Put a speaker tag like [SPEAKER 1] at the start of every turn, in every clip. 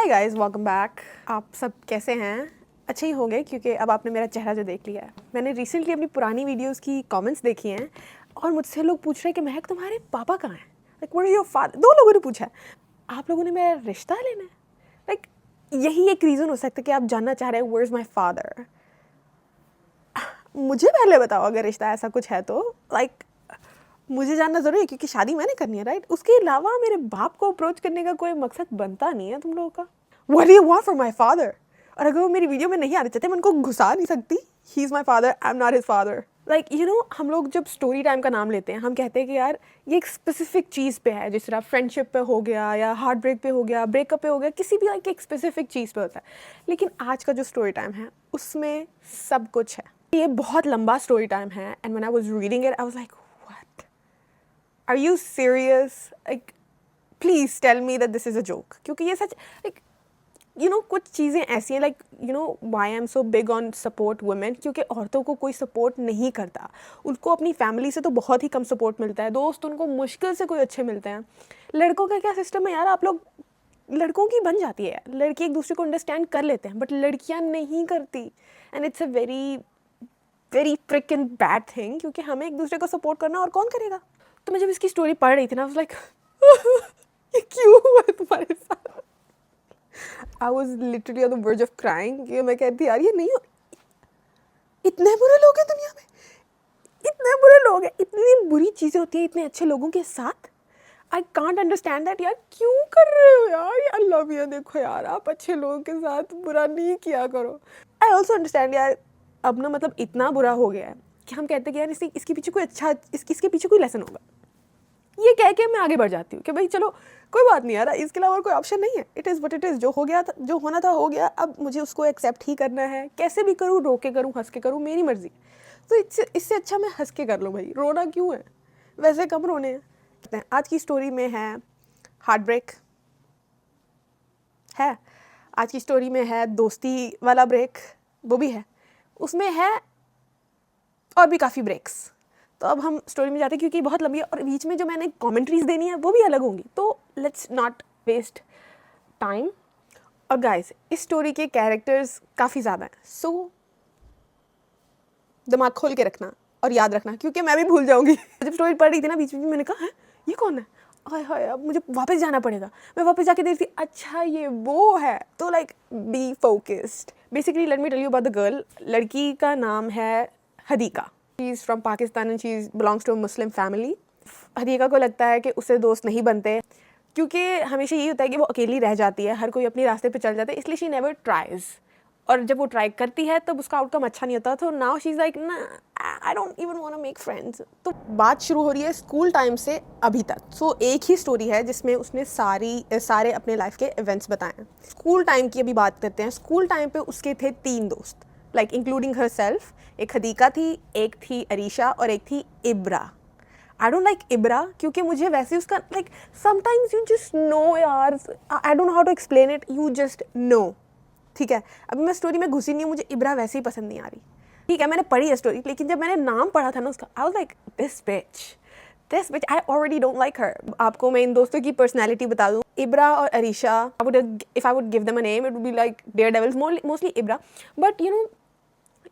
[SPEAKER 1] Hi guys, welcome back. आप सब कैसे हैं? अच्छे ही होंगे क्योंकि अब आपने मेरा चेहरा जो देख लिया है। मैंने रिसेंटली अपनी पुरानी वीडियोस की कमेंट्स देखी हैं और मुझसे लोग पूछ रहे हैं कि महक तुम्हारे पापा कहाँ हैं? Like what are your father? 2 लोगों ने पूछा है। आप लोगों ने मेरा रिश्ता लेना है? लाइक यही एक रीज़न हो सकता है कि आप जानना चाह रहे हैं वेयर इज़ माई फादर। मुझे पहले बताओ अगर रिश्ता ऐसा कुछ है तो। लाइक मुझे जानना ज़रूरी है क्योंकि शादी मैंने करनी है, राइट? उसके अलावा मेरे बाप को अप्रोच करने का कोई मकसद बनता नहीं है तुम लोगों का। What do you want from my father? और अगर वो मेरी वीडियो में नहीं आने चाहते, मैं उनको घुसा नहीं सकती। He is my father, I'm not his father. Like you know, हम लोग जब स्टोरी टाइम का नाम लेते हैं, हम कहते हैं कि यार ये एक स्पेसिफिक चीज़ पे है, जिस तरह फ्रेंडशिप पे हो गया या हार्ट ब्रेक पे हो गया, ब्रेकअप पे हो गया, किसी भी लाइक एक स्पेसिफिक चीज़ पे होता है। लेकिन आज का जो स्टोरी टाइम है उसमें सब कुछ है। ये बहुत लंबा स्टोरी टाइम है and when I was reading it I was like what, are you serious? Like please tell me that this is a joke. क्योंकि ये सच लाइक यू नो कुछ चीज़ें ऐसी हैं like you know why I am so big on support women, क्योंकि औरतों को कोई सपोर्ट नहीं करता। उनको अपनी फैमिली से तो बहुत ही कम सपोर्ट मिलता है, दोस्त उनको मुश्किल से कोई अच्छे मिलते हैं। लड़कों का क्या सिस्टम है यार, आप लोग लड़कों की बन जाती है, लड़के एक दूसरे को अंडरस्टैंड कर लेते हैं बट लड़कियां नहीं करती। And it's a very very fricking bad thing, क्योंकि हमें एक दूसरे को सपोर्ट करना और कौन करेगा। तो मैं जब इसकी स्टोरी पढ़ रही थी ना, लाइक ये क्यों हुआ तुम्हारे साथ? I was literally on the verge of crying कि मैं कहती यार ये नहीं हो, इतने बुरे लोग हैं दुनिया में, इतने बुरे लोग हैं, इतनी बुरी चीज़ें होती हैं इतने अच्छे लोगों के साथ। I can't understand that यार, क्यों कर रहे हो यार? ये अल्लाह भैया देखो यार, आप अच्छे लोगों के साथ बुरा नहीं किया करो। I also understand यार, अब ना मतलब इतना बुरा हो गया है कि हम कहते हैं कि यार इसके पीछे कोई अच्छा, इसके पीछे कोई लेसन होगा। ये कह के मैं आगे बढ़ जाती हूँ कि भाई चलो कोई बात नहीं यार, इसके अलावा कोई ऑप्शन नहीं है। It is what it is, जो हो गया था, जो होना था हो गया, अब मुझे उसको एक्सेप्ट ही करना है। कैसे भी करूँ, रो के करूँ, हंस के करूँ, मेरी मर्जी। तो इससे अच्छा मैं हंस के कर लूँ भाई, रोना क्यों है? वैसे कम रोने हैं। आज की स्टोरी में है हार्ट ब्रेक है, आज की स्टोरी में है दोस्ती वाला ब्रेक, वो भी है, उसमें है और भी काफ़ी ब्रेक्स। तो अब हम स्टोरी में जाते हैं क्योंकि बहुत लंबी है और बीच में जो मैंने कमेंट्रीज देनी है वो भी अलग होंगी। तो लेट्स नॉट वेस्ट टाइम। और गाइस, इस स्टोरी के कैरेक्टर्स काफ़ी ज़्यादा हैं, सो दिमाग खोल के रखना और याद रखना क्योंकि मैं भी भूल जाऊंगी। जब स्टोरी पढ़ रही थी ना, बीच में मैंने कहा है ये कौन है, हाय हाय अब मुझे वापस जाना पड़ेगा। मैं वापस जाके देखती, अच्छा ये वो है। तो like be focused. Basically let me tell you about the girl. लड़की का नाम है Hadiqa. She is from Pakistan and she belongs to a Muslim family. Hadiqa को लगता है कि उससे दोस्त नहीं बनते क्योंकि हमेशा यही होता है कि वो अकेली रह जाती है, हर कोई अपने रास्ते पे चल जाता है, इसलिए शी नेवर ट्राइज। और जब वो ट्राई करती है तब उसका आउटकम अच्छा नहीं होता। तो नाउ शी इज़ लाइक ना, I don't even want to make friends. तो बात शुरू हो रही है स्कूल टाइम से अभी तक। सो एक ही स्टोरी है जिसमें उसने सारे अपने लाइफ के इवेंट्स बताए हैं। स्कूल टाइम की अभी बात करते हैं। स्कूल टाइम पे उसके थे 3 दोस्त, लाइक इंक्लूडिंग हर सेल्फ। एक हदीका थी, एक थी अरीशा और एक थी इब्रा। आई डोंट लाइक इब्रा क्योंकि मुझे वैसे उसका like sometimes you just know यार, I don't know how to explain it, you just know. ठीक है, अभी मैं स्टोरी में घुसी नहीं हूँ, मुझे इब्रा वैसे ही पसंद नहीं आ रही। ठीक है, मैंने पढ़ी है स्टोरी, लेकिन जब मैंने नाम पढ़ा था ना उसका, I was like this bitch I already don't like her. आपको मैं इन दोस्तों की पर्सनैलिटी बता दूँ, इब्रा और Arisha, if I would give them a name it would be like daredevils, mostly Ibra. But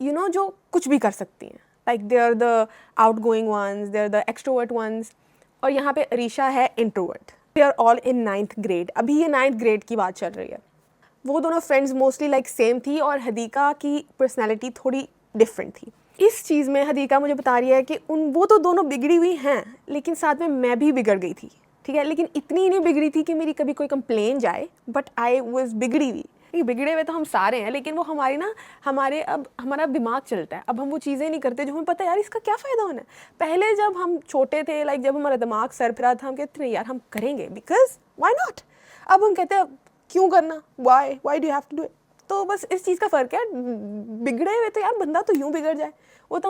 [SPEAKER 1] you know जो कुछ भी कर सकती हैं, like they are the outgoing ones, they are the extrovert ones. और यहाँ पे अरीशा है introvert. They are all in 9th grade, अभी ये 9th ग्रेड की बात चल रही है। वो दोनों फ्रेंड्स मोस्टली लाइक सेम थी और हदीका की पर्सनैलिटी थोड़ी डिफरेंट थी। इस चीज़ में हदीका मुझे बता रही है कि वो तो दोनों बिगड़ी हुई हैं, लेकिन साथ में मैं भी बिगड़ गई थी। ठीक है, लेकिन इतनी नहीं बिगड़ी थी कि मेरी कभी कोई कंप्लेन जाए, बट आई वॉज बिगड़ी हुई। ये बिगड़े हुए तो हम सारे हैं, लेकिन वो हमारा दिमाग चलता है। अब हम वो चीज़ें नहीं करते जो हमें पता है यार इसका क्या फ़ायदा होना है। पहले जब हम छोटे थे, लाइक जब हमारा दिमाग सर फिरा था, हम कहते नहीं यार हम करेंगे बिकॉज वाई नॉट। अब हम कहते हैं क्यों करना, why do have to do it. तो बस इस चीज़ का फ़र्क है। बिगड़े हुए तो यार बंदा तो यूँ बिगड़ जाए, वो तो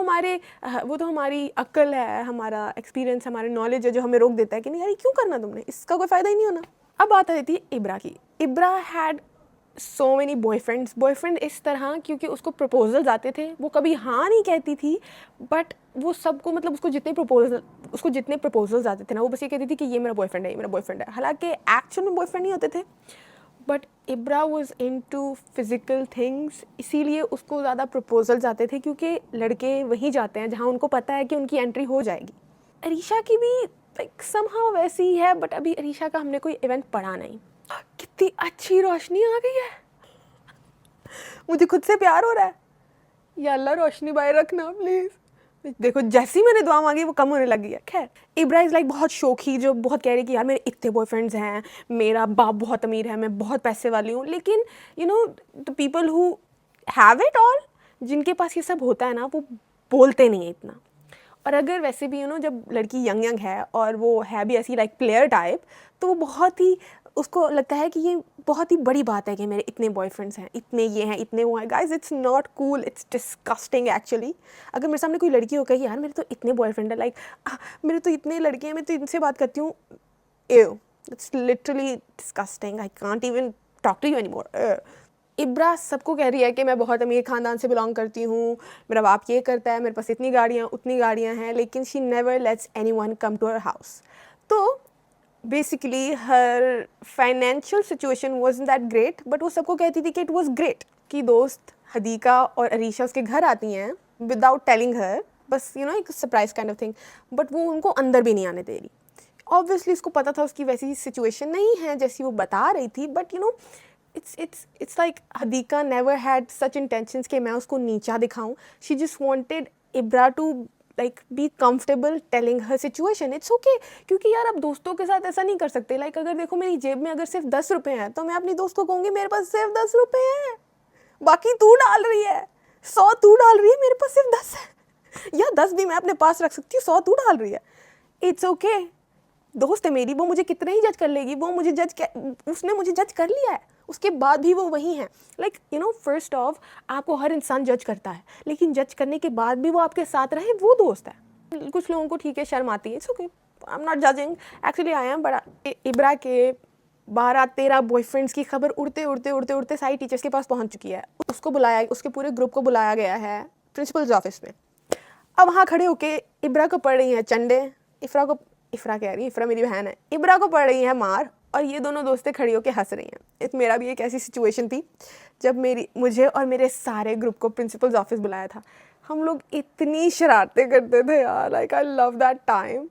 [SPEAKER 1] हमारी अक्ल है, हमारा एक्सपीरियंस, हमारे नॉलेज है जो हमें रोक देता है कि नहीं यार ये क्यों करना तुमने, इसका कोई फ़ायदा ही नहीं होना। अब बात आ जाती है इब्रा की। इब्रा हैड सो मैनी बॉयफ्रेंड इस तरह, क्योंकि उसको प्रपोजल्स आते थे, वो कभी हाँ नहीं कहती थी, बट वो सबको मतलब उसको जितने प्रपोजल्स आते थे ना, वो बस ये कहती थी कि ये मेरा बॉयफ्रेंड है, ये मेरा बॉयफ्रेंड है। हालांकि एक्चुअल में बॉयफ्रेंड नहीं होते थे, but Ibra was into physical things, इसीलिए उसको ज़्यादा प्रपोजल्स आते थे क्योंकि लड़के वहीं जाते हैं जहाँ उनको पता है कि उनकी एंट्री हो जाएगी। अरीशा की भी लाइक समहाउ वैसी ही है, बट अभी अरीशा का हमने कोई इवेंट पढ़ा नहीं। कितनी अच्छी रोशनी आ गई है, मुझे खुद से प्यार हो रहा है। या अल्लाह रोशनी बाहर रखना प्लीज़। देखो जैसी मैंने दुआ मांगी वो कम होने लगी है। खैर, इब्रा इज़ लाइक बहुत शौकी, जो बहुत कह रही कि यार मेरे इतने बॉयफ्रेंड्स हैं, मेरा बाप बहुत अमीर है, मैं बहुत पैसे वाली हूँ। लेकिन you know the people who have it all, जिनके पास ये सब होता है ना, वो बोलते नहीं है इतना। और अगर वैसे भी जब लड़की यंग यंग है और वो है भी ऐसी लाइक प्लेयर टाइप, तो वो बहुत ही, उसको लगता है कि ये बहुत ही बड़ी बात है कि मेरे इतने बॉयफ्रेंड्स हैं, इतने ये हैं, इतने वो हैं। Guys it's not cool, it's disgusting actually. अगर मेरे सामने कोई लड़की हो कही यार मेरे तो इतने बॉयफ्रेंड है, लाइक मेरे तो इतने लड़के हैं, मैं तो इनसे बात करती हूँ, ew, it's literally disgusting, I can't even talk to you any more. Ibra सबको कह रही है कि मैं बहुत अमीर ख़ानदान से बिलोंग करती हूँ, मेरा बाप ये करता है, मेरे पास इतनी गाड़ियाँ उतनी गाड़ियाँ हैं, लेकिन she never lets anyone come to her house. तो basically her financial situation wasn't that great, but वो सबको कहती थी कि इट वाज ग्रेट कि दोस्त हदीका और अरीशा उसके घर आती हैं विदाउट टेलिंग हर, बस एक surprise kind of thing, but वो उनको अंदर भी नहीं आने दे रही। ऑब्वियसली उसको पता था उसकी वैसी सिचुएशन नहीं है जैसी वो बता रही थी, but it's like Hadika never had such intentions कि मैं उसको नीचा दिखाऊं. She just wanted Ibra to like be comfortable telling her situation. It's okay, क्योंकि यार अब दोस्तों के साथ ऐसा नहीं कर सकते. Like अगर देखो मेरी जेब में अगर सिर्फ 10 रुपए हैं तो मैं अपनी दोस्त को कहूँगी मेरे पास सिर्फ 10 रुपए हैं, बाकी तू डाल रही है, 100 तू डाल रही है, मेरे पास सिर्फ 10 है, या 10 भी मैं अपने पास रख सकती हूँ, 100 तू डाल रही है. It's okay, दोस्त है मेरी, वो मुझे कितना ही जज कर लेगी, वो मुझे उसने मुझे जज कर लिया है, उसके बाद भी वो वही है. लाइक फर्स्ट ऑफ आपको हर इंसान जज करता है, लेकिन जज करने के बाद भी वो आपके साथ रहे, वो दोस्त है. कुछ लोगों को ठीक है शर्म आती है, it's okay, I am not judging, actually I am. But Ibra के 12-13 बॉयफ्रेंड्स की खबर उड़ते उड़ते उड़ते उड़ते सारी टीचर्स के पास पहुंच चुकी है. उसको बुलाया, उसके पूरे ग्रुप को बुलाया गया है प्रिंसिपल्स ऑफिस में. अब वहाँ खड़े होके इब्रा को पढ़ रही हैं चंडे, इफ्रा कह रही है, इफ्रा मेरी बहन है, इब्रा को पढ़ रही है मार, और ये दोनों दोस्तें खड़ी होकर हंस रही हैं. मेरा भी एक ऐसी सिचुएशन थी जब मुझे और मेरे सारे ग्रुप को प्रिंसिपल्स ऑफिस बुलाया था. हम लोग इतनी शरारतें करते थे यार, like I love that time.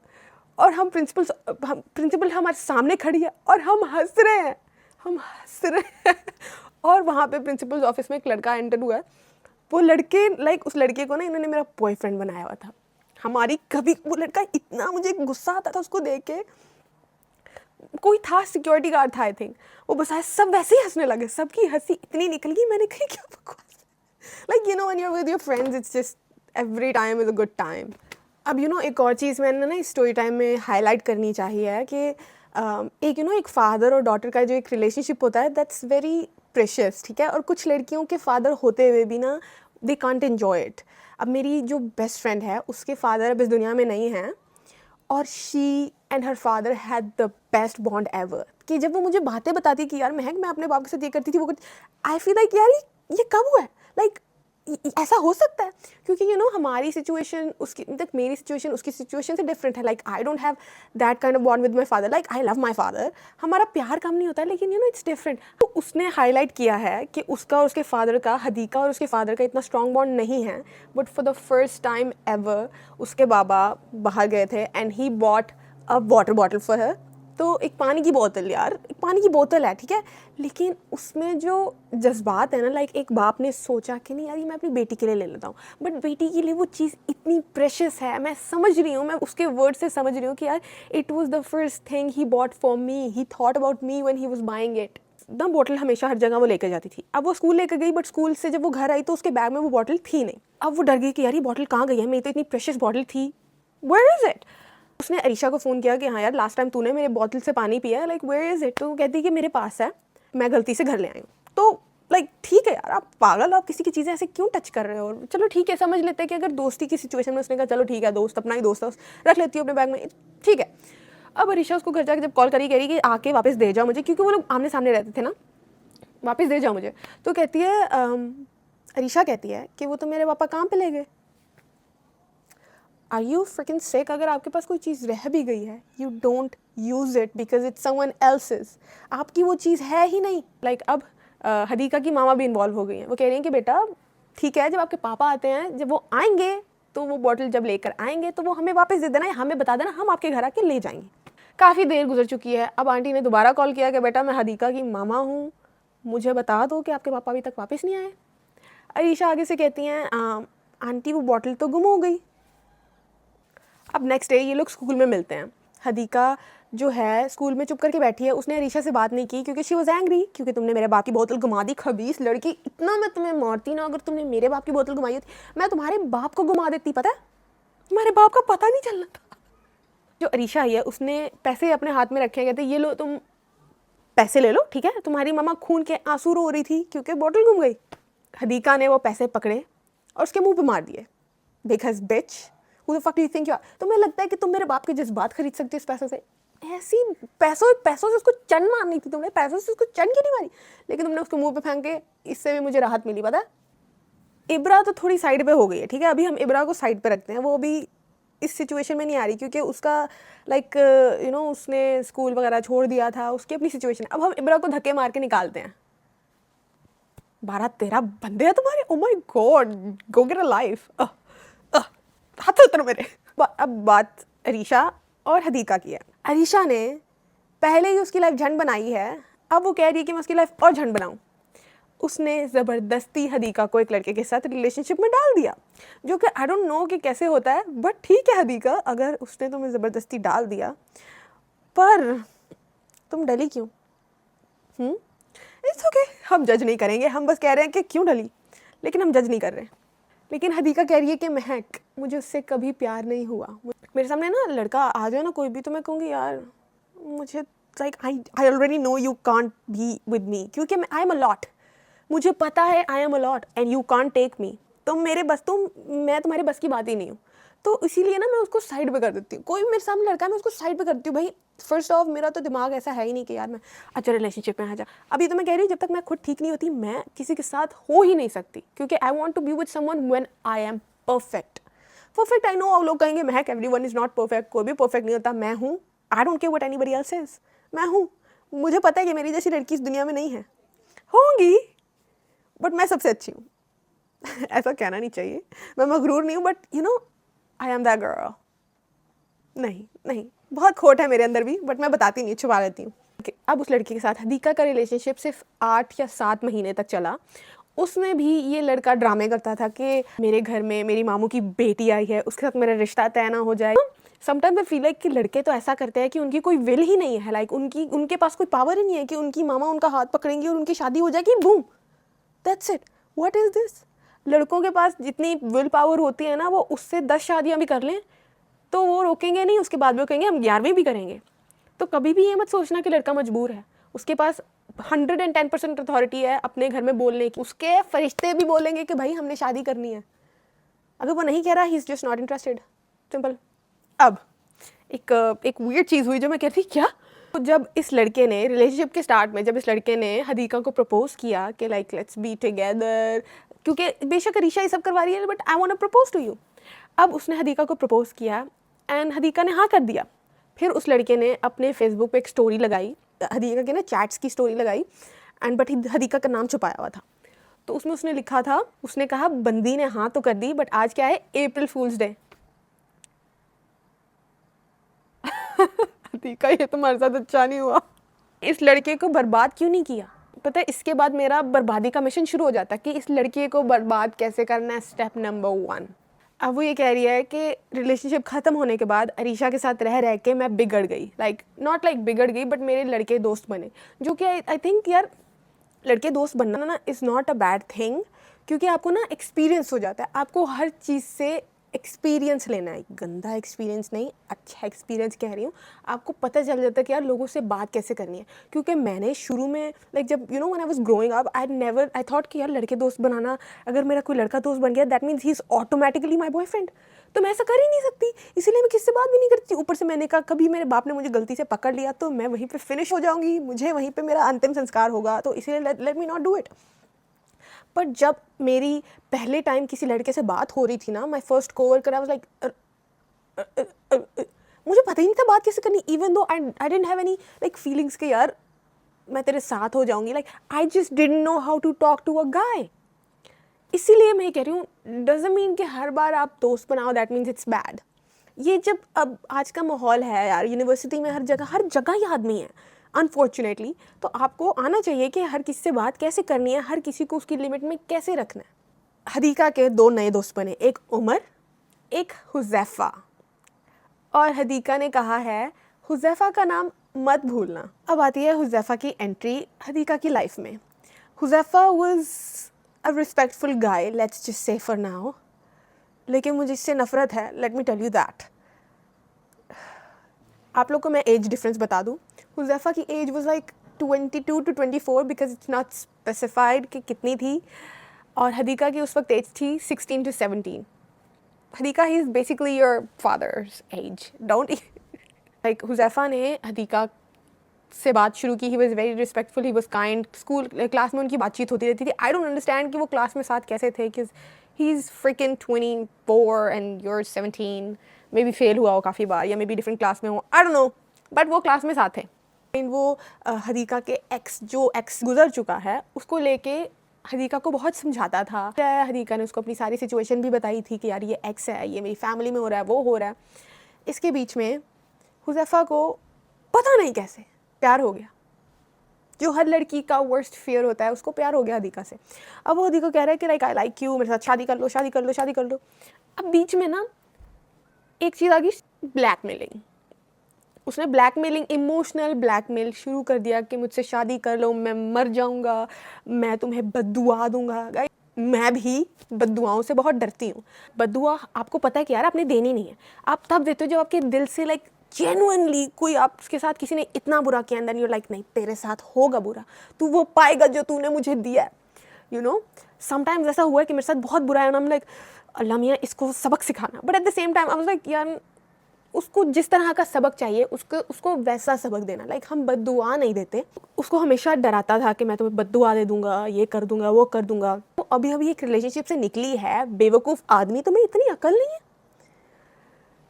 [SPEAKER 1] और प्रिंसिपल हमारे सामने खड़ी है और हम हंस रहे हैं. और वहाँ पे प्रिंसिपल्स ऑफिस में एक लड़का एंटर हुआ है. वो लड़के लाइक उस लड़के को ना इन्होंने मेरा बॉयफ्रेंड बनाया हुआ था. हमारी कभी वो लड़का, इतना मुझे गुस्सा आता था उसको देख के. कोई था सिक्योरिटी गार्ड था आई थिंक, वो बस आए, सब वैसे ही हंसने लगे, सबकी हंसी इतनी निकल गई, मैंने कही क्या बकवास. Like when you are with your friends it's just every time is a good time. अब एक और चीज़ मैंने ना स्टोरी टाइम में हाईलाइट करनी चाहिए कि एक फादर और डॉटर का जो एक रिलेशनशिप होता है दैट्स वेरी प्रेशियस, ठीक है. और कुछ लड़कियों के फादर होते हुए भी ना दे कांट एन्जॉय इट. अब मेरी जो बेस्ट फ्रेंड है उसके फादर अब इस दुनिया में नहीं हैं, और she and her father had the best bond ever. कि जब वो मुझे बातें बताती कि यार महक मैं अपने बाप के साथ ये करती थी, वो आई फील लाइक यार ये कब हुआ है, लाइक ऐसा हो सकता है. क्योंकि हमारी सिचुएशन उसकी मेरी सिचुएशन उसकी सिचुएशन से डिफरेंट है. Like I don't have that kind of bond with my father. Like I love my father, हमारा प्यार कम नहीं होता है, लेकिन इट्स डिफरेंट. तो उसने हाईलाइट किया है कि उसका और उसके फादर का, हदीका और उसके फादर का इतना स्ट्रॉन्ग बॉन्ड नहीं है. But for the first time ever उसके बाबा बाहर गए थे and he bought a water bottle for her. तो एक पानी की बोतल, यार एक पानी की बोतल है, ठीक है, लेकिन उसमें जो जज्बात है ना, लाइक एक बाप ने सोचा कि नहीं यार ये मैं अपनी बेटी के लिए ले लेता हूँ, बट बेटी के लिए वो चीज़ इतनी प्रेशियस है. मैं समझ रही हूँ, मैं उसके वर्ड से समझ रही हूँ कि यार it was the first thing he bought for me, he thought about me when he was buying it. The बोतल हमेशा हर जगह वो लेकर जाती थी. अब वो स्कूल लेकर गई, बट स्कूल से जब वो घर आई तो उसके बैग में वो बॉटल थी नहीं. अब वो डर गई कि यार ये बॉटल कहाँ गई है, मेरी तो इतनी प्रेशियस बॉटल थी, वेयर इज़ इट. उसने अरीशा को फ़ोन किया कि हाँ यार लास्ट टाइम तूने मेरे बोतल से पानी पिया, लाइक वेयर इज़ इट. तो वो कहती कि मेरे पास है, मैं गलती से घर ले आई हूँ. तो लाइक ठीक है यार, आप पागल, आप किसी की चीज़ें ऐसे क्यों टच कर रहे हो. चलो ठीक है, समझ लेते हैं कि अगर दोस्ती की सिचुएशन में उसने कहा चलो ठीक है दोस्त अपना ही दोस्त है, रख लेती हूँ अपने बैग में, ठीक है. अब अरीशा उसको घर जाकर जब कॉल करी, कह रही कि आके वापस दे जाओ मुझे, क्योंकि वो लोग आमने सामने रहते थे ना, वापस दे जाओ मुझे. तो कहती है अरीशा कहती है कि वो तो मेरे पापा काम पे ले गए. आर यू फ्रिकिंग सिक? अगर आपके पास कोई चीज़ रह भी गई है, you don't use it because it's someone else's. आपकी वो चीज़ है ही नहीं। लाइक अब हदीका की मामा भी इन्वॉल्व हो गई हैं। वो कह रही हैं कि बेटा ठीक है, जब आपके पापा आते हैं, जब वो आएंगे तो वो बॉटल जब लेकर आएंगे तो वो हमें वापस दे देना, हमें बता देना, हम आपके घर आके ले जाएंगे। काफ़ी देर गुजर चुकी है। अब आंटी ने दोबारा कॉल किया कि बेटा मैं हदीका की मामा हूँ, मुझे बता दो कि आपके पापा अभी तक वापस नहीं आए। अरीशा आगे से कहती हैं आंटी वो बॉटल तो गुम हो गई। अब नेक्स्ट डे ये लोग स्कूल में मिलते हैं। हदीका जो है स्कूल में चुप करके बैठी है। उसने अरीशा से बात नहीं की क्योंकि शी वॉज एंग्री, क्योंकि तुमने मेरे बाप की बोतल घुमा दी। खबीस लड़की, इतना मैं तुम्हें मारती ना अगर तुमने मेरे बाप की बोतल घुमाई होती, मैं तुम्हारे बाप को घुमा देती। पता है, तुम्हारे बाप का पता नहीं चलना था। जो अरीशा आई है उसने पैसे अपने हाथ में रखे, कहते ये लो तुम पैसे ले लो, ठीक है। तुम्हारी मामा खून के आंसू रो रही थी क्योंकि बोतल घुम गई। हदीका ने वो पैसे पकड़े और उसके मुंह पे मार दिए। Because bitch, who the fuck do you think you are? तुम्हें लगता है कि तुम मेरे बाप के जज्बात खरीद सकती हो इस पैसों से? ऐसी पैसों से उसको चन मारनी थी तुमने, पैसों से उसको चन क्यों नहीं मारी? लेकिन तुमने उसको मुंह पे फेंक के, इससे भी मुझे राहत मिली। पता है, इब्रा तो थोड़ी साइड पे हो गई है, ठीक है। अभी हम इब्रा को साइड पे रखते हैं, वो अभी इस सिचुएशन में नहीं आ रही क्योंकि उसका लाइक यू नो उसने स्कूल वगैरह छोड़ दिया था, उसकी अपनी सिचुएशन। अब हम इब्रा को धक्के मार के निकालते हैं। 12-13 बंदे हैं तुम्हारे, oh my God, go get a life. हाथ से उतर मेरे। अब बात अरीशा और हदीका की है। अरीशा ने पहले ही उसकी लाइफ झंड बनाई है, अब वो कह रही है कि मैं उसकी लाइफ और झंड बनाऊं। उसने ज़बरदस्ती हदीका को एक लड़के के साथ रिलेशनशिप में डाल दिया, जो कि आई डोंट नो कि कैसे होता है, बट ठीक है हदीका, अगर उसने तुम्हें ज़बरदस्ती डाल दिया, पर तुम डली क्यों? इट्स ओके, हम जज नहीं करेंगे, हम बस कह रहे हैं कि क्यों डली, लेकिन हम जज नहीं कर रहे। लेकिन हदीका कह रही है कि महक, मुझे उससे कभी प्यार नहीं हुआ। मेरे सामने ना लड़का आ जाए ना कोई भी, तो मैं कहूँगी यार मुझे like I already know you can't be with me, क्योंकि आई एम अ लॉट, मुझे पता है I am a lot and you can't take me. मैं तुम्हारे बस की बात ही नहीं हूँ, तो इसीलिए ना मैं उसको साइड पे कर देती हूँ। कोई मेरे सामने लड़का है मैं उसको साइड पे करती हूँ। भाई फर्स्ट ऑफ मेरा तो दिमाग ऐसा है ही नहीं कि यार मैं अच्छा रिलेशनशिप में आ जा। अभी तो मैं कह रही हूँ जब तक मैं खुद ठीक नहीं होती मैं किसी के साथ हो ही नहीं सकती, क्योंकि I want to be with someone when I am perfect. I know आप लोग कहेंगे महक एवरीवन इज नॉट परफेक्ट, कोई भी परफेक्ट नहीं होता। मैं हूँ, I don't care what anybody else says, मैं हूँ। मुझे पता है कि मेरी जैसी लड़की इस दुनिया में नहीं है, होंगी बट मैं सबसे अच्छी हूँ। ऐसा कहना नहीं चाहिए, मैं मगरूर नहीं हूँ, but you no I am that girl. नहीं बहुत खोट है मेरे अंदर भी, बट मैं बताती नहीं, छुपा लेती हूँ। अब उस लड़की के साथ हदीका का रिलेशनशिप सिर्फ 8 या 7 महीने तक चला। उसमें भी ये लड़का ड्रामे करता था कि मेरे घर में मेरी मामू की बेटी आई है, उसके साथ मेरा रिश्ता तय ना हो जाए। समटाइम्स आई फील लाइक कि लड़के तो ऐसा करते हैं कि उनकी कोई विल ही नहीं है, लाइक उनके पास कोई पावर ही नहीं है कि उनकी मामा उनका हाथ पकड़ेंगी और उनकी शादी हो जाएगी, boom, that's it. What is this? लड़कों के पास जितनी विल पावर होती है ना, वो उससे 10 शादियाँ भी कर लें तो वो रोकेंगे नहीं, उसके बाद वो कहेंगे हम 11वीं भी करेंगे। तो कभी भी ये मत सोचना कि लड़का मजबूर है, उसके पास 110% अथॉरिटी है अपने घर में बोलने की। उसके फरिश्ते भी बोलेंगे कि भाई हमने शादी करनी है। अगर वो नहीं कह रहा, he is just not interested, simple. अब एक वियर्ड चीज़ हुई जो मैं कहती क्या, तो जब इस लड़के ने रिलेशनशिप के स्टार्ट में, जब इस लड़के ने हदीका को प्रपोज किया कि लाइक लेट्स बी टुगेदर, क्योंकि बेशक अरीशा ये सब करवा रही है but I want to propose to you. अब उसने हदीका को प्रपोज किया एंड हदीका ने हाँ कर दिया। फिर उस लड़के ने अपने फेसबुक पे एक स्टोरी लगाई, हदीका के ना चैट्स की स्टोरी लगाई, एंड बट हदीका का नाम छुपाया हुआ था। तो उसमें उसने लिखा था, उसने कहा बंदी ने हाँ तो कर दी बट आज क्या है, अप्रैल फूल्स डे। हदीका ये तुम्हारे साथ अच्छा नहीं हुआ। इस लड़के को बर्बाद क्यों नहीं किया? पता है इसके बाद मेरा बर्बादी का मिशन शुरू हो जाता कि इस लड़के को बर्बाद कैसे करना है, स्टेप नंबर 1। अब वो ये कह रही है कि रिलेशनशिप ख़त्म होने के बाद अरीशा के साथ रह रह के मैं बिगड़ गई, लाइक नॉट लाइक बिगड़ गई बट मेरे लड़के दोस्त बने, जो कि आई थिंक यार लड़के दोस्त बनना ना is not a bad thing, क्योंकि आपको ना एक्सपीरियंस हो जाता है। आपको हर चीज़ से एक्सपीरियंस लेना है, गंदा एक्सपीरियंस नहीं, अच्छा एक्सपीरियंस कह रही हूँ। आपको पता चल जाता है कि यार लोगों से बात कैसे करनी है, क्योंकि मैंने शुरू में लाइक जब you know when I was growing up I thought कि यार लड़के दोस्त बनाना, अगर मेरा कोई लड़का दोस्त बन गया that means he is automatically my boyfriend, तो मैं ऐसा कर ही नहीं सकती, इसीलिए मैं किससे बात भी नहीं करती। ऊपर से मैंने कहा कभी मेरे बाप ने मुझे गलती से पकड़ लिया तो मैं वहीं पर फिनिश हो जाऊँगी, मुझे वहीं पर मेरा अंतिम संस्कार होगा, तो इसीलिए let me not do it. But जब मेरी पहले टाइम किसी लड़के से बात हो रही थी ना, my first co-worker, I was like मुझे पता ही नहीं था बात कैसे करनी, even though I didn't have any like feelings के यार मैं तेरे साथ हो जाऊंगी, like I just didn't know how to talk to a guy. इसीलिए मैं कह रही हूँ डजंट मीन कि हर बार आप दोस्त बनाओ दैट मीन्स इट्स बैड। ये जब अब आज का माहौल है यार, यूनिवर्सिटी में हर जगह ये आदमी है अनफॉर्चुनेटली, तो आपको आना चाहिए कि हर किसी से बात कैसे करनी है, हर किसी को उसकी लिमिट में कैसे रखना है। हदीका के 2 नए दोस्त बने, एक उमर, एक हुज़ैफ़ा, और हदीका ने कहा है हुज़ैफ़ा का नाम मत भूलना। अब आती है हुज़ैफ़ा की एंट्री हदीका की लाइफ में। Huzaifa was a respectful guy, let's just say for now, लेकिन मुझे इससे नफ़रत है, let me tell you that. आप लोग को मैं एज डिफरेंस बता दूँ, हुज़ैफ़ा की age was like 22 to 24 because it's not specified कि कितनी थी, और हदीका की उस वक्त एज थी 16 to 17। Hadika he is basically your father's age, don't like Huzaifa ने हदीका से बात शुरू की, he was very respectful, he was kind, school class में उनकी बातचीत होती रहती थी। आई डोंट अंडरस्टैंड कि वो क्लास में साथ कैसे थे, कि he is freaking 24 and you're 17, maybe fail हुआ हो काफ़ी बार, या मे बी डिफरेंट क्लास में हो, आई डोंट नो, बट वो क्लास में साथ थे। वो हदीका के एक्स गुजर चुका है उसको लेके हदीका को बहुत समझाता था। हदीका ने उसको अपनी सारी सिचुएशन भी बताई थी कि यार ये एक्स है, ये मेरी फैमिली में हो रहा है, वो हो रहा है। इसके बीच में हुज़ैफ़ा को पता नहीं कैसे प्यार हो गया, जो हर लड़की का वर्स्ट फियर होता है, उसको प्यार हो गया हदीका से। अब वो हदीका कह रहा है कि लाइक आई लाइक यू, मेरे साथ शादी कर लो, शादी कर लो, शादी कर लो। अब बीच में ना एक चीज़ आ गई, ब्लैकमेलिंग। उसने ब्लैकमेलिंग, इमोशनल ब्लैकमेल शुरू कर दिया कि मुझसे शादी कर लो, मैं मर जाऊंगा, मैं तुम्हें बद्दुआ दूंगा। मैं भी बद्दुआओं से बहुत डरती हूँ। बद्दुआ आपको पता है कि यार आपने देनी नहीं है, आप तब देते हो जब आपके दिल से लाइक जेन्युइनली कोई आपके साथ किसी ने इतना बुरा किया, एंड देन यू लाइक नहीं तेरे साथ होगा बुरा, तू वो पाएगा जो तूने मुझे दिया है, यू नो। समटाइम्स ऐसा हुआ है कि मेरे साथ बहुत बुरा है, ना लाइक अल्लाह मियाँ इसको सबक सिखाना, but at the same time I was like यार उसको जिस तरह का सबक चाहिए उसको वैसा सबक देना। लाइक हम बद्दुआ नहीं देते, उसको हमेशा डराता था कि मैं तुम्हें बद्दुआ दे दूंगा, ये कर दूंगा, वो कर दूंगा। तो अभी अभी एक रिलेशनशिप से निकली है, बेवकूफ़ आदमी, तुम्हें इतनी अकल नहीं है।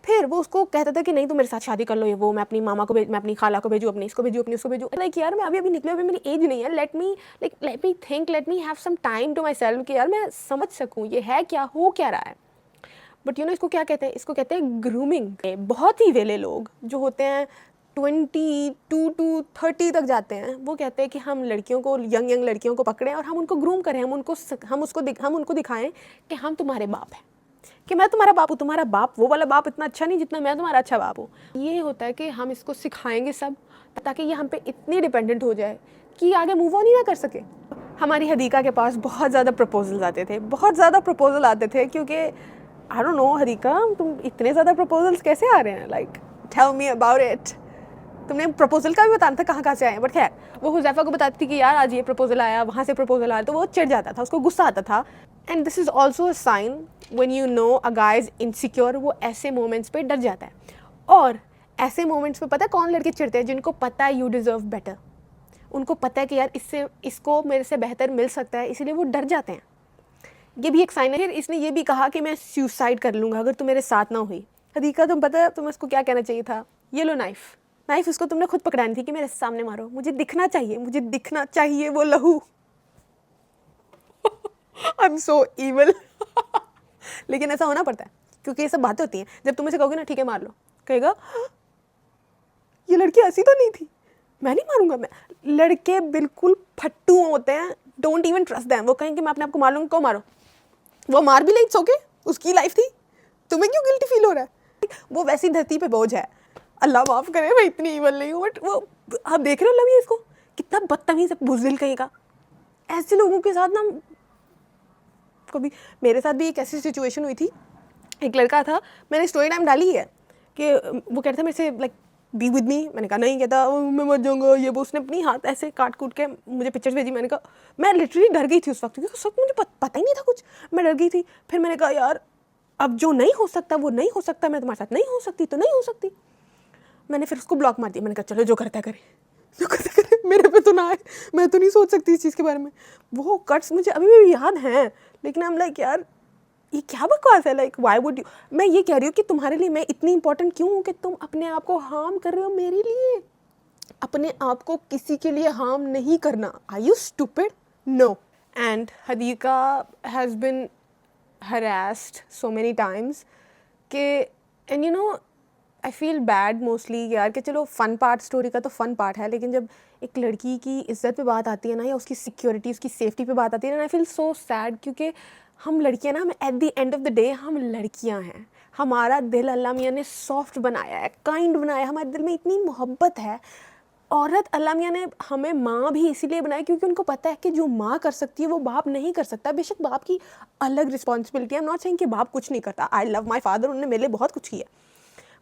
[SPEAKER 1] फिर वो उसको कहता था कि नहीं तुम मेरे साथ शादी कर लो, ये वो, मैं अपनी मामा को मैं अपनी खाला को भेजूँ, अपनी इसको भेजूँ, अपनी उसको भेजूँ। लाइक यार मैं अभी निकले, अभी मेरी एज नहीं है, let me think, let me have some time to myself कि यार मैं समझ सकूँ ये है क्या, हो क्या रहा है। बट यू नो इसको क्या कहते हैं, इसको कहते हैं ग्रूमिंग। बहुत ही वेले लोग जो होते हैं 22 to 30 तक जाते हैं, वो कहते हैं कि हम लड़कियों को, यंग लड़कियों को पकड़ें और हम उनको ग्रूम करें, हम उनको दिखाएं कि हम तुम्हारे बाप हैं, कि मैं तुम्हारा बाप हूँ, तुम्हारा बाप वो वाला बाप इतना अच्छा नहीं जितना मैं तुम्हारा अच्छा बाप हूँ। ये होता है कि हम इसको सिखाएंगे सब, ताकि ये हम पे इतनी डिपेंडेंट हो जाए कि आगे मूव ऑन ही ना कर सके। हमारी हदीका के पास बहुत ज़्यादा प्रपोजल्स आते थे, बहुत ज़्यादा प्रपोजल आते थे, क्योंकि आई डोंट नो हदीका तुम इतने ज़्यादा प्रपोजल्स कैसे आ रहे हैं, like tell me about it. तुमने प्रपोजल का भी बताना था कहाँ से आए, बट खैर वो हुज़ैफ़ा को बताती थी कि यार आज ये प्रपोजल आया, वहाँ से प्रपोजल आया, तो वो चिढ़ जाता था, उसको गुस्सा आता था। And this is also a sign when you know a guy is insecure, वो ऐसे मोमेंट्स पे डर जाता है। और ऐसे मोमेंट्स पे पता है कौन लड़के चिढ़ते हैं, जिनको पता है यू डिज़र्व बेटर, उनको पता है कि यार इसको मेरे से बेहतर मिल सकता है, इसीलिए वो डर जाते हैं। ये भी एक साइन है। फिर इसने ये भी कहा कि मैं सुसाइड कर लूँगा अगर तुम मेरे साथ ना हुई। हदीका तुम पता है तुम्हें उसको क्या कहना चाहिए था, ये लो नाइफ उसको तुमने खुद पकड़ानी थी कि मेरे सामने मारो, मुझे दिखना चाहिए वो लहू। I am so evil. लेकिन ऐसा होना पड़ता है क्योंकि ये सब बातें होती हैं। जब तुम इसे कहोगे ना ठीक है मार लो, कहेगा ये लड़की ऐसी तो नहीं थी, मैं नहीं मारूंगा। मैं लड़के बिल्कुल फट्टू होते हैं, डोंट इवन ट्रस्ट देम। वो कहेंगे मैं अपने आप को मार लूँगा, को मारो, वो मार भी ले, इट्स ओके, उसकी लाइफ थी, तुम्हें क्यों गिल्टी फील हो रहा है। वो वैसी धरती पे बोझ है, अल्लाह माफ़ करे मैं इतनी ईवल नहीं हूँ, बट वो आप देख रहे हो लवी इसको कितना बदतमीज़ बुज़दिल कहीं का। ऐसे लोगों के साथ ना, कभी मेरे साथ भी एक ऐसी सिचुएशन हुई थी, एक लड़का था, मैंने स्टोरी टाइम डाली है कि वो कहता था मेरे से लाइक बी विद मी, मैंने कहा नहीं, कहता मैं मर जाऊँगा ये वो। उसने अपनी हाथ ऐसे काट कूट के मुझे पिक्चर्स भेजी, मैंने कहा मैं लिटरली डर गई थी उस वक्त, क्योंकि उस वक्त मुझे पता ही नहीं था कुछ, मैं डर गई थी। फिर मैंने कहा यार अब जो नहीं हो सकता वो नहीं हो सकता, मैं तुम्हारे साथ नहीं हो सकती तो नहीं हो सकती। मैंने फिर उसको ब्लॉक मार दिया, मैंने कहा चलो जो करता करे, जो करता करे, मेरे पे तो ना आए, मैं तो नहीं सोच सकती इस चीज़ के बारे में। वो कट्स मुझे अभी भी याद हैं, लेकिन हम लाइक यार ये क्या बकवास है? लाइक व्हाई वुड यू, मैं ये कह रही हूँ कि तुम्हारे लिए मैं इतनी इंपॉर्टेंट क्यों हूँ कि तुम अपने आप को हार्म कर रहे हो मेरे लिए? अपने आप को किसी के लिए हार्म नहीं करना। Are you stupid? No. And Hadiqa has been harassed so many times कि, and you know, I feel bad mostly यार कि चलो फ़न पार्ट स्टोरी का तो फ़न पार्ट है, लेकिन जब एक लड़की की इज़्ज़त पे बात आती है ना, या उसकी सिक्योरिटी, उसकी सेफ्टी पे बात आती है ना, आई फील सो सैड, क्योंकि हम लड़कियां ना, हम at the end of the day हम लड़कियां हैं। हमारा दिल अल्लाह मियाँ ने सॉफ्ट बनाया है, काइंड बनाया है, हमारे दिल में इतनी मोहब्बत है। औरत अल्लाह मियाँ ने हमें माँ भी इसीलिए बनाई क्योंकि उनको पता है कि जो माँ कर सकती है वो बाप नहीं कर सकता। बेशक बाप की अलग रिस्पॉन्सिबिलिटी है, आई एम नॉट सेइंग कि बाप कुछ नहीं करता, आई लव माई फादर, उन्होंने मेरे लिए बहुत कुछ किया,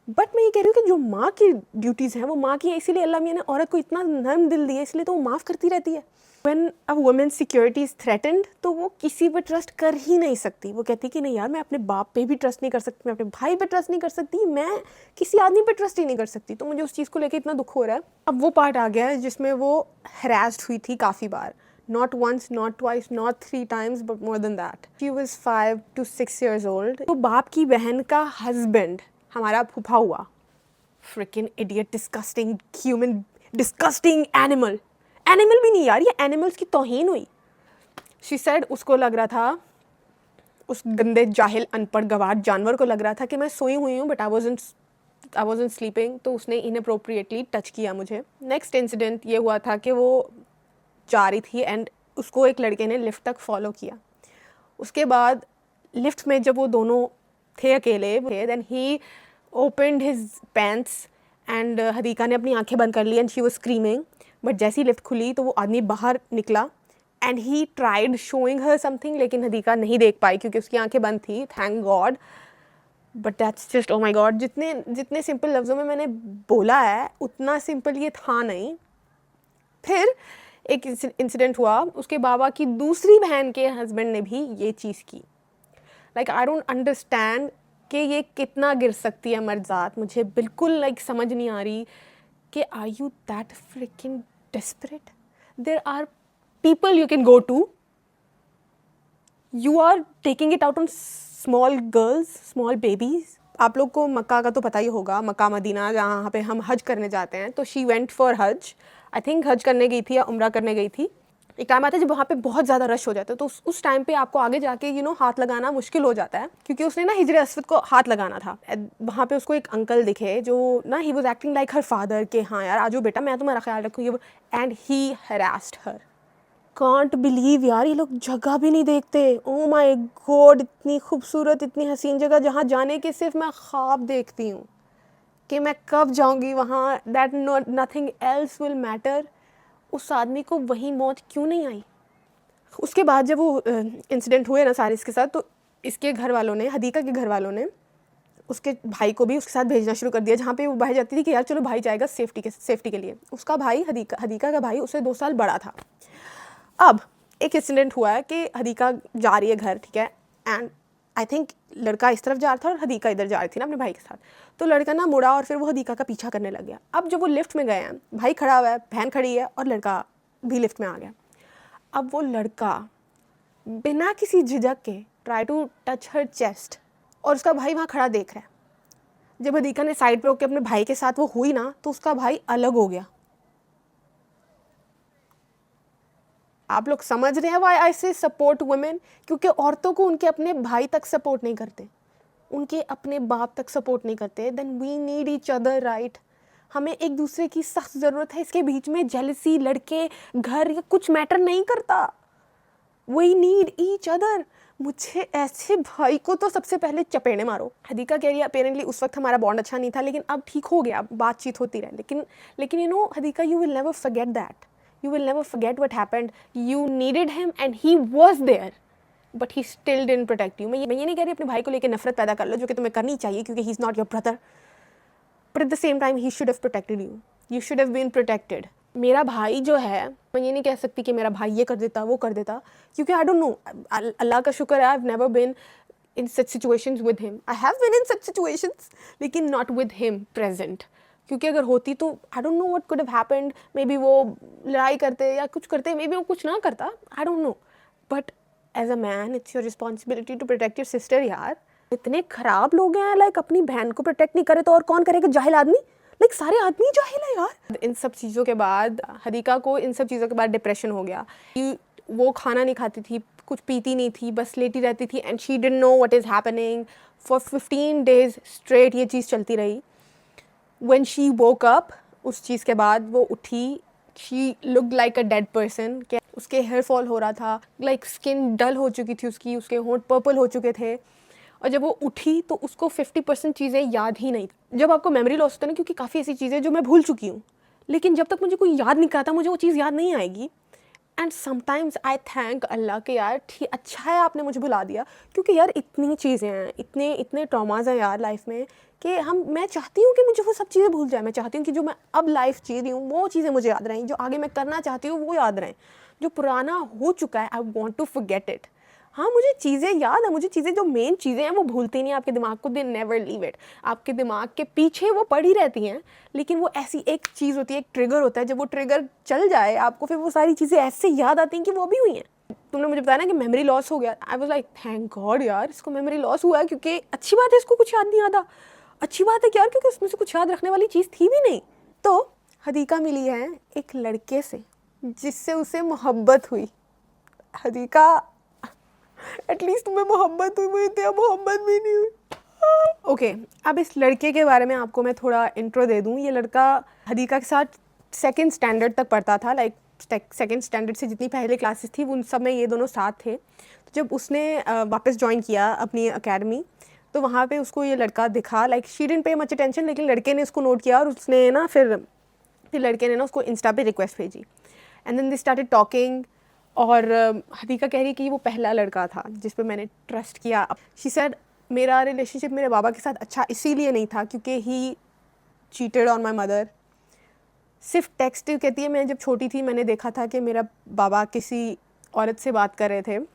[SPEAKER 1] बट मैं ये कह रही हूँ कि जो माँ की ड्यूटीज़ हैं वो माँ की है, इसीलिए अल्लाह मियाँ ने औरत को इतना नर्म दिल दिया, इसलिए तो वो माफ़ करती रहती है। When a women security is threatened, तो वो किसी पर ट्रस्ट कर ही नहीं सकती। वो कहती कि नहीं यार, मैं अपने बाप पे भी ट्रस्ट नहीं कर सकती, मैं अपने भाई पे ट्रस्ट नहीं कर सकती, मैं किसी आदमी पे ट्रस्ट ही नहीं कर सकती। तो मुझे उस चीज़ को लेकर इतना दुख हो रहा है। अब वो पार्ट आ गया है जिसमें वो हरास्ड हुई थी काफ़ी बार, not once, not twice, not 3 times, but more than that. She was 5 to 6 years old. तो बाप की बहन का हस्बैंड हमारा फूफा हुआ, freaking idiot, disgusting human, disgusting animal. Animal भी नहीं यार, ये एनिमल्स की तौहीन हुई। She said उसको लग रहा था, उस गंदे जाहिल अनपढ़ गवार जानवर को लग रहा था कि मैं सोई हुई हूँ, बट आई wasn't sleeping, तो उसने इनअप्रोप्रिएटली टच किया मुझे। नेक्स्ट इंसिडेंट ये हुआ था कि वो जा रही थी एंड उसको एक लड़के ने लिफ्ट तक फॉलो किया। उसके बाद लिफ्ट में जब वो दोनों थे अकेले, then he opened his pants and Hadika ने अपनी आंखें बंद कर ली and she was screaming. But जैसी लिफ्ट खुली तो वो आदमी बाहर निकला and he tried showing her something, लेकिन हदीका नहीं देख पाई क्योंकि उसकी आंखें बंद थी, thank god. But that's just, oh my god, जितने सिंपल लफ्ज़ों में मैंने बोला है उतना सिंपल ये था नहीं। फिर एक इंसिडेंट हुआ, उसके बाबा की दूसरी बहन के हस्बैंड ने भी ये चीज़ की। लाइक आई डोंट अंडरस्टैंड कि ये कितना गिर सकती है मर्जात। मुझे बिल्कुल लाइक समझ नहीं आ रही कि are you that freaking desperate? There are people you can go to, you are taking it out on small girls, small babies. आप लोग को मक्का का तो पता ही होगा, मक्का मदीना जहाँ पे हम हज करने जाते हैं। तो शी वेंट फॉर हज, आई थिंक हज करने गई थी या उम्रा करने गई थी। एक टाइम आता है जब वहाँ पे बहुत ज़्यादा रश हो जाता है, तो उस टाइम पे आपको आगे जाके हाथ लगाना मुश्किल हो जाता है, क्योंकि उसने ना हिजर अस्वद को हाथ लगाना था। वहाँ पे उसको एक अंकल दिखे जो ना, he was acting like her father के हाँ यार आजो बेटा मैं तुम्हारा ख्याल रखूँगी, and he harassed her. Can't believe यार, ये लोग जगह भी नहीं देखते। ओ माय गॉड, इतनी खूबसूरत, इतनी हसीन जगह जहाँ जाने के सिर्फ मैं ख्वाब देखती हूँ कि मैं कब जाऊँगी वहाँ, that nothing else will matter. उस आदमी को वही मौत क्यों नहीं आई? उसके बाद जब वो इंसिडेंट हुए ना सारे इसके साथ, तो इसके घर वालों ने, हदीका के घर वालों ने उसके भाई को भी उसके साथ भेजना शुरू कर दिया, जहाँ पे वो भाई जाती थी कि यार चलो भाई जाएगा सेफ्टी के लिए। उसका भाई हदीका का भाई उससे 2 साल बड़ा था। अब एक इंसिडेंट हुआ है कि हदीका जा रही है घर, ठीक है, एंड आई थिंक लड़का इस तरफ जा रहा था और हदीका इधर जा रही थी ना अपने भाई के साथ। तो लड़का ना मुड़ा और फिर वो हदीका का पीछा करने लग गया। अब जब वो लिफ्ट में गए हैं, भाई खड़ा हुआ है, बहन खड़ी है और लड़का भी लिफ्ट में आ गया। अब वो लड़का बिना किसी झिझक के try to touch her chest, और उसका भाई वहाँ खड़ा देख रहा है। जब हदीका ने साइड पे होकर अपने भाई के साथ वो हुई ना, तो उसका भाई अलग हो गया। आप लोग समझ रहे हैं वाई आई से सपोर्ट वुमेन? क्योंकि औरतों को उनके अपने भाई तक सपोर्ट नहीं करते, उनके अपने बाप तक सपोर्ट नहीं करते। Then we need each other, right? हमें एक दूसरे की सख्त ज़रूरत है। इसके बीच में जेलसी, लड़के, घर या कुछ मैटर नहीं करता। We need each other. मुझे ऐसे भाई को तो सबसे पहले चपेड़े मारो। हदीका कह रही है अपेरेंटली उस वक्त हमारा बॉन्ड अच्छा नहीं था, लेकिन अब ठीक हो गया, बातचीत होती रहे। लेकिन Hadika, you will never forget that, you will never forget what happened. You needed him and he was there, but he still didn't protect you. मैं ये नहीं कह रही अपने भाई को लेकर नफरत पैदा कर लो, जो कि तुम्हें करनी चाहिए क्योंकि he is not your brother, but at the same time he should have protected you. You should have been protected. मेरा भाई जो है, मैं ये नहीं कह सकती कि मेरा भाई ये कर देता वो कर देता, क्योंकि I don't know, अल्लाह का शुक्र है I've never been in such situations with him. I have been in such situations, लेकिन not with him present. क्योंकि अगर होती तो आई don't know what could have happened. May be वो लड़ाई करते या कुछ करते, मे बी वो कुछ ना करता, I don't know. But as a man it's your responsibility to protect your sister यार। इतने खराब लोग हैं, लाइक अपनी बहन को प्रोटेक्ट नहीं करे तो और कौन करेगा, जाहिल आदमी। लाइक सारे आदमी जाहिल है यार। इन सब चीज़ों के बाद हदीका को इन सब चीज़ों के बाद डिप्रेशन हो गया। वो खाना नहीं खाती थी, कुछ पीती नहीं थी, बस लेटी रहती थी and she didn't know what is happening. For 15 days straight ये चीज़ चलती रही। व्हेन शी वोक अप, उस चीज़ के बाद वो उठी, she looked like a dead person. क्या उसके हेयर फॉल हो रहा था, लाइक स्किन डल हो चुकी थी उसकी, उसके होंठ पर्पल हो चुके थे। और जब वो उठी तो उसको 50% चीज़ें याद ही नहीं थी। जब आपको मेमोरी लॉस होता है ना, क्योंकि काफ़ी ऐसी चीज़ें जो मैं भूल चुकी हूँ, लेकिन जब तक मुझे कोई याद नहीं कराता मुझे वो चीज़ याद नहीं आएगी। एंड समटाइम्स आई थैंक अल्लाह के यार ठीक अच्छा है आपने मुझे भुला दिया, क्योंकि यार इतनी चीज़ें हैं, इतने इतने ट्रॉमाज हैं यार लाइफ में कि मैं चाहती हूँ कि मुझे वो सब चीज़ें भूल जाए। मैं चाहती हूँ कि जो मैं अब लाइफ जी रही हूँ वो चीज़ें मुझे याद रहें, जो आगे मैं करना चाहती हूँ वो याद रहें। जो पुराना हो चुका है I want to forget it. हाँ मुझे चीज़ें याद है, मुझे चीज़ें जो मेन चीज़ें हैं वो भूलती नहीं। आपके दिमाग को दे नेवर लीव इट, आपके दिमाग के पीछे वो पड़ी रहती हैं, लेकिन वो ऐसी एक चीज़ होती है, एक ट्रिगर होता है, जब वो ट्रिगर चल जाए आपको फिर वो सारी चीज़ें ऐसे याद आती हैं कि वो भी हुई हैं। तुमने मुझे बताया ना कि मेमोरी लॉस हो गया, आई वाज लाइक थैंक गॉड यार इसको मेमोरी लॉस हुआ है, क्योंकि अच्छी बात है इसको कुछ याद नहीं आता। अच्छी बात है यार, क्योंकि उसमें से कुछ याद रखने वाली चीज़ थी भी नहीं। तो हदीका मिली है एक लड़के से जिससे उसे मोहब्बत हुई। हदीका एटलीस्ट तुम्हें मोहब्बत हुई, मुझे तो मोहब्बत भी नहीं हुई। ओके अब इस लड़के के बारे में आपको मैं थोड़ा इंट्रो दे दूँ। ये लड़का हदीका के साथ 2nd स्टैंडर्ड तक पढ़ता था। लाइक 2nd स्टैंडर्ड से जितनी पहले क्लासेस थी उन सब में ये दोनों साथ थे। तो जब उसने वापस ज्वाइन किया अपनी एकेडमी, तो वहाँ पे उसको ये लड़का दिखा। लाइक शी डिडंट पे मच अटेंशन, लेकिन लड़के ने उसको नोट किया और उसने ना फिर लड़के ने ना उसको इंस्टा पे रिक्वेस्ट भेजी and then they started talking. और हदीका कह रही कि वो पहला लड़का था जिस पे मैंने ट्रस्ट किया। शी सेड मेरा रिलेशनशिप मेरे बाबा के साथ अच्छा इसीलिए नहीं था क्योंकि ही चीटेड ऑन माई मदर। सिर्फ टेक्स्ट कहती है, मैं जब छोटी थी मैंने देखा था कि मेरा बाबा किसी औरत से बात कर रहे थे, who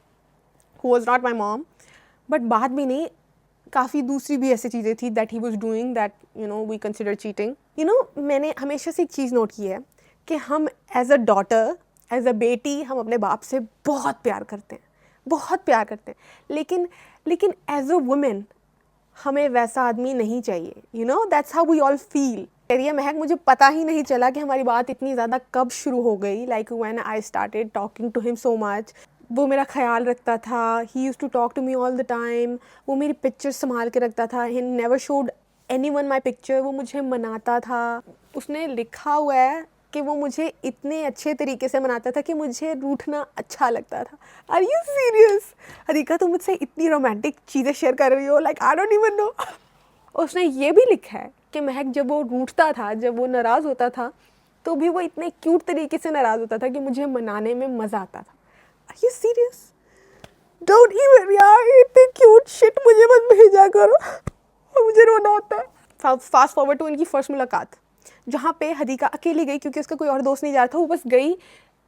[SPEAKER 1] was not my mom, but बाद में नहीं, काफ़ी दूसरी भी ऐसी चीज़ें थी that he was doing that we consider cheating. मैंने हमेशा से एक चीज़ नोट की है कि हम as a daughter, as a बेटी, हम अपने बाप से बहुत प्यार करते हैं, बहुत प्यार करते हैं, लेकिन एज अ वुमेन हमें वैसा आदमी नहीं चाहिए। That's how we all feel. एरिया महक मुझे पता ही नहीं चला कि हमारी बात इतनी ज़्यादा कब शुरू हो गई। Like when I started talking to him so much, वो मेरा ख्याल रखता था, he used to talk to me all the time, वो मेरी पिक्चर संभाल के रखता था, he never showed anyone my picture, वो मुझे मनाता था। उसने लिखा हुआ है कि वो मुझे इतने अच्छे तरीके से मनाता था कि मुझे रूठना अच्छा लगता था। आर यू सीरियस हदीका, तुम मुझसे इतनी रोमांटिक चीज़ें शेयर कर रही हो, like I don't even know. उसने ये भी लिखा है कि महक जब वो रूठता था, जब वो नाराज़ होता था, तो भी वो इतने क्यूट तरीके से नाराज़ होता था कि मुझे मनाने में मज़ा आता था। Are you serious? Don't even यार, इतने क्यूट शिट मुझे मत भेजा करो और मुझे रोना होता है। फास्ट फॉरवर्ड टू इनकी फर्स्ट मुलाकात, जहाँ पे हदीका अकेली गई क्योंकि उसका कोई और दोस्त नहीं जा रहा था। वो बस गई